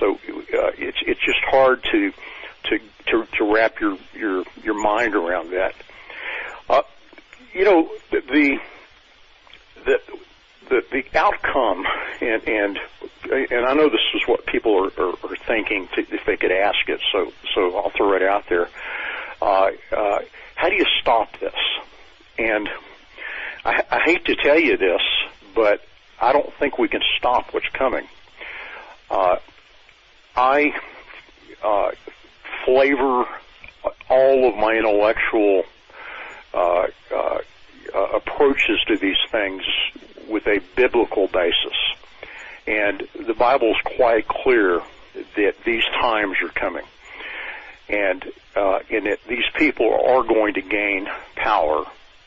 So it's just hard to wrap your mind around that. The outcome, and I know this is what people are thinking if they could ask it. So I'll throw it out there. How do you stop this? And I hate to tell you this, but I don't think we can stop what's coming. I flavor all of my intellectual approaches to these things with a biblical basis. And the Bible's quite clear that these times are coming. And that these people are going to gain power.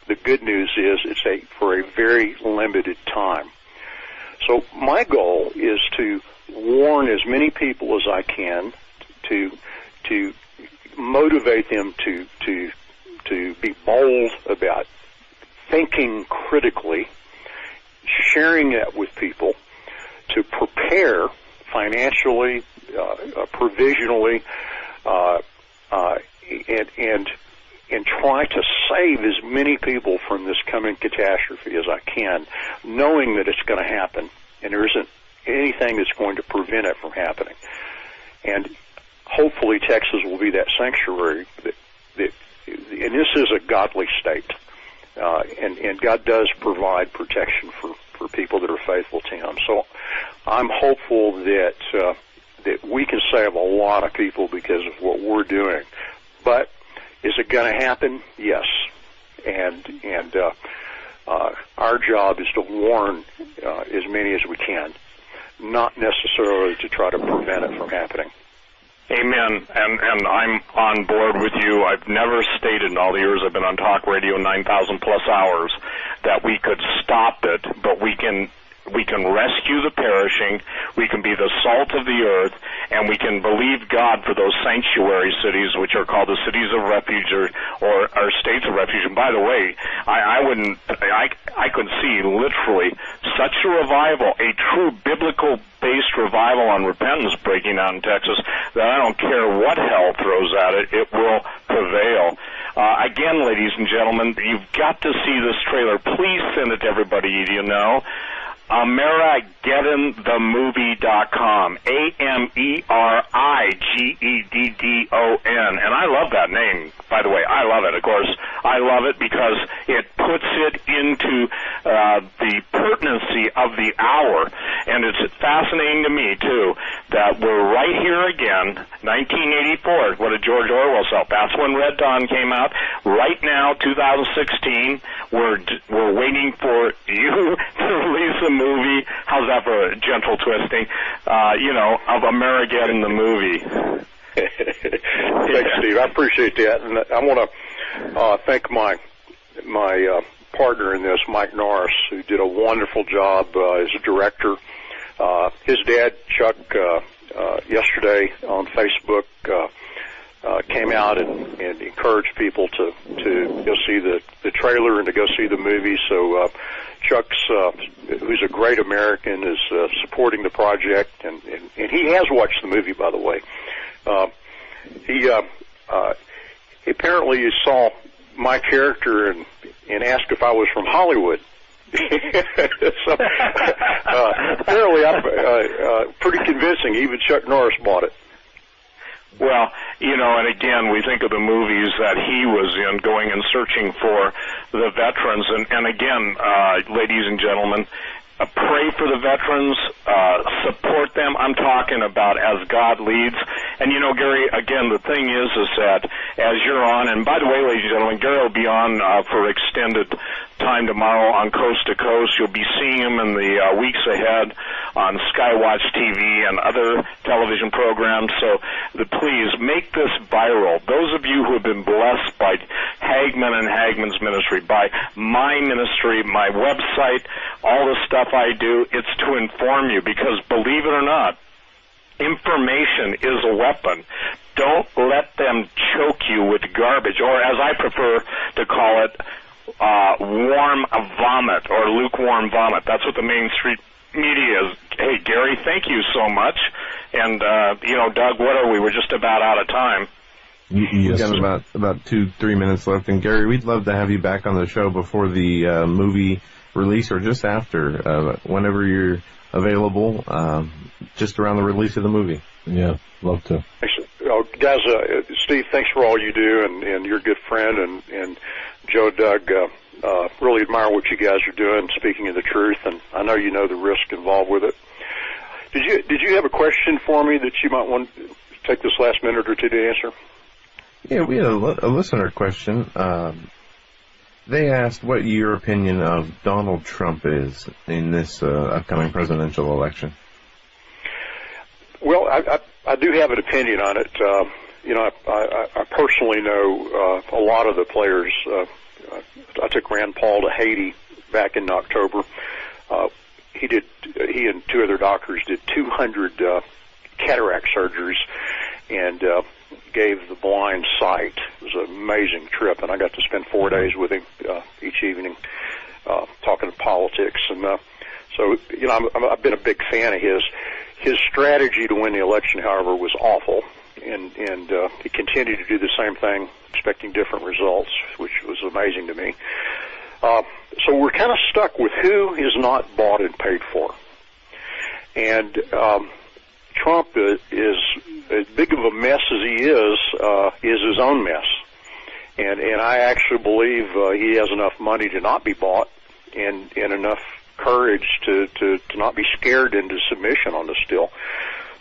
The good news is it's for a very limited time. So my goal is to warn as many people as I can, to motivate them to be bold about thinking critically, sharing that with people, to prepare financially, provisionally, and try to save as many people from this coming catastrophe as I can, knowing that it's going to happen, and there isn't anything that's going to prevent it from happening. And hopefully Texas will be that sanctuary and this is a godly state, and God does provide protection for people that are faithful to Him. So I'm hopeful that we can save a lot of people because of what we're doing. But is it going to happen? Yes. And our job is to warn as many as we can, not necessarily to try to prevent it from happening. Amen. And I'm on board with you. I've never stated in all the years I've been on talk radio, 9,000 plus hours, that we could stop it, but we can rescue the perishing, we can be the salt of the earth, and we can believe God for those sanctuary cities, which are called the cities of refuge or states of refuge. And by the way, I could see literally such a revival, a true biblical-based revival on repentance breaking out in Texas, that I don't care what hell throws at it, it will prevail. Again, ladies and gentlemen, you've got to see this trailer. Please send it to everybody you know. AmeriGeddonTheMovie.com, AmeriGeddon, and I love that name, by the way. I love it, of course. I love it because it puts it into the pertinency of the hour, and it's fascinating to me, too, that we're right here again, 1984, what did George Orwell say? That's when Red Dawn came out. Right now, 2016, we're waiting for you to release a movie. How's that for a gentle twisting? Of Amerigeddon the movie. Thanks, Steve. I appreciate that, and I want to thank my partner in this, Mike Norris, who did a wonderful job as a director. His dad, Chuck, yesterday on Facebook came out and encouraged people to go see the trailer and to go see the movie. So Chuck's, who's a great American, is supporting the project, and he has watched the movie, by the way. He apparently saw my character and asked if I was from Hollywood. So, apparently, I'm pretty convincing. Even Chuck Norris bought it. Well, and again, we think of the movies that he was in, going and searching for the veterans. And again, ladies and gentlemen, pray for the veterans, support them. I'm talking about as God leads. And, Gary, again, the thing is that as you're on, and by the way, ladies and gentlemen, Gary will be on for extended time tomorrow on Coast to Coast. You'll be seeing him in the weeks ahead on Skywatch TV and other television programs. So please make this viral. Those of you who have been blessed by Hagman and Hagman's ministry, by my ministry, my website, all the stuff I do, it's to inform you, because believe it or not, information is a weapon. Don't let them choke you with garbage, or as I prefer to call it, warm vomit or lukewarm vomit. That's what the mainstream media is. Hey, Gary, thank you so much. And, Doug, what are we? We're just about out of time. We've got about 2-3 minutes left. And, Gary, we'd love to have you back on the show before the movie release, or just after, whenever you're available, just around the release of the movie. Yeah, love to. Guys, Steve, thanks for all you do, and you're a good friend, and Joe, Doug, really admire what you guys are doing, speaking of the truth, and I know you know the risk involved with it. Did you have a question for me that you might want to take this last minute or two to answer? Yeah, we had a listener question. They asked what your opinion of Donald Trump is in this upcoming presidential election. Well, I do have an opinion on it. I personally know a lot of the players. I took Rand Paul to Haiti back in October. He and two other doctors did 200 cataract surgeries and gave the blind sight. It was an amazing trip, and I got to spend 4 days with him each evening talking politics. And so, I've been a big fan of his. His strategy to win the election, however, was awful, and he continued to do the same thing, expecting different results, which was amazing to me. So we're kind of stuck with who is not bought and paid for. And Trump is as big of a mess as he is his own mess. And I actually believe he has enough money to not be bought and enough courage to not be scared into submission on this deal.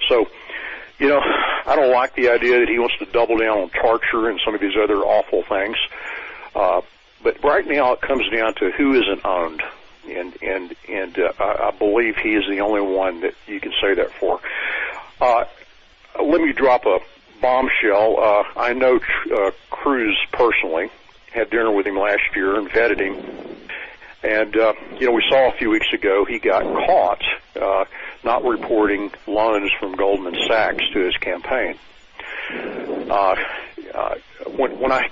So, I don't like the idea that he wants to double down on torture and some of these other awful things. But right now it comes down to who isn't owned. And I believe he is the only one that you can say that for. Let me drop a bombshell. I know Cruz personally. Had dinner with him last year and vetted him. And, we saw a few weeks ago he got caught not reporting loans from Goldman Sachs to his campaign. When I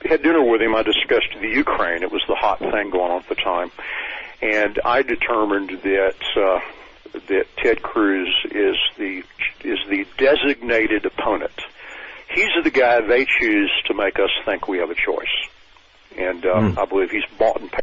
had dinner with him, I discussed the Ukraine. It was the hot thing going on at the time. And I determined that Ted Cruz is the designated opponent. He's the guy they choose to make us think we have a choice. And I believe he's bought and paid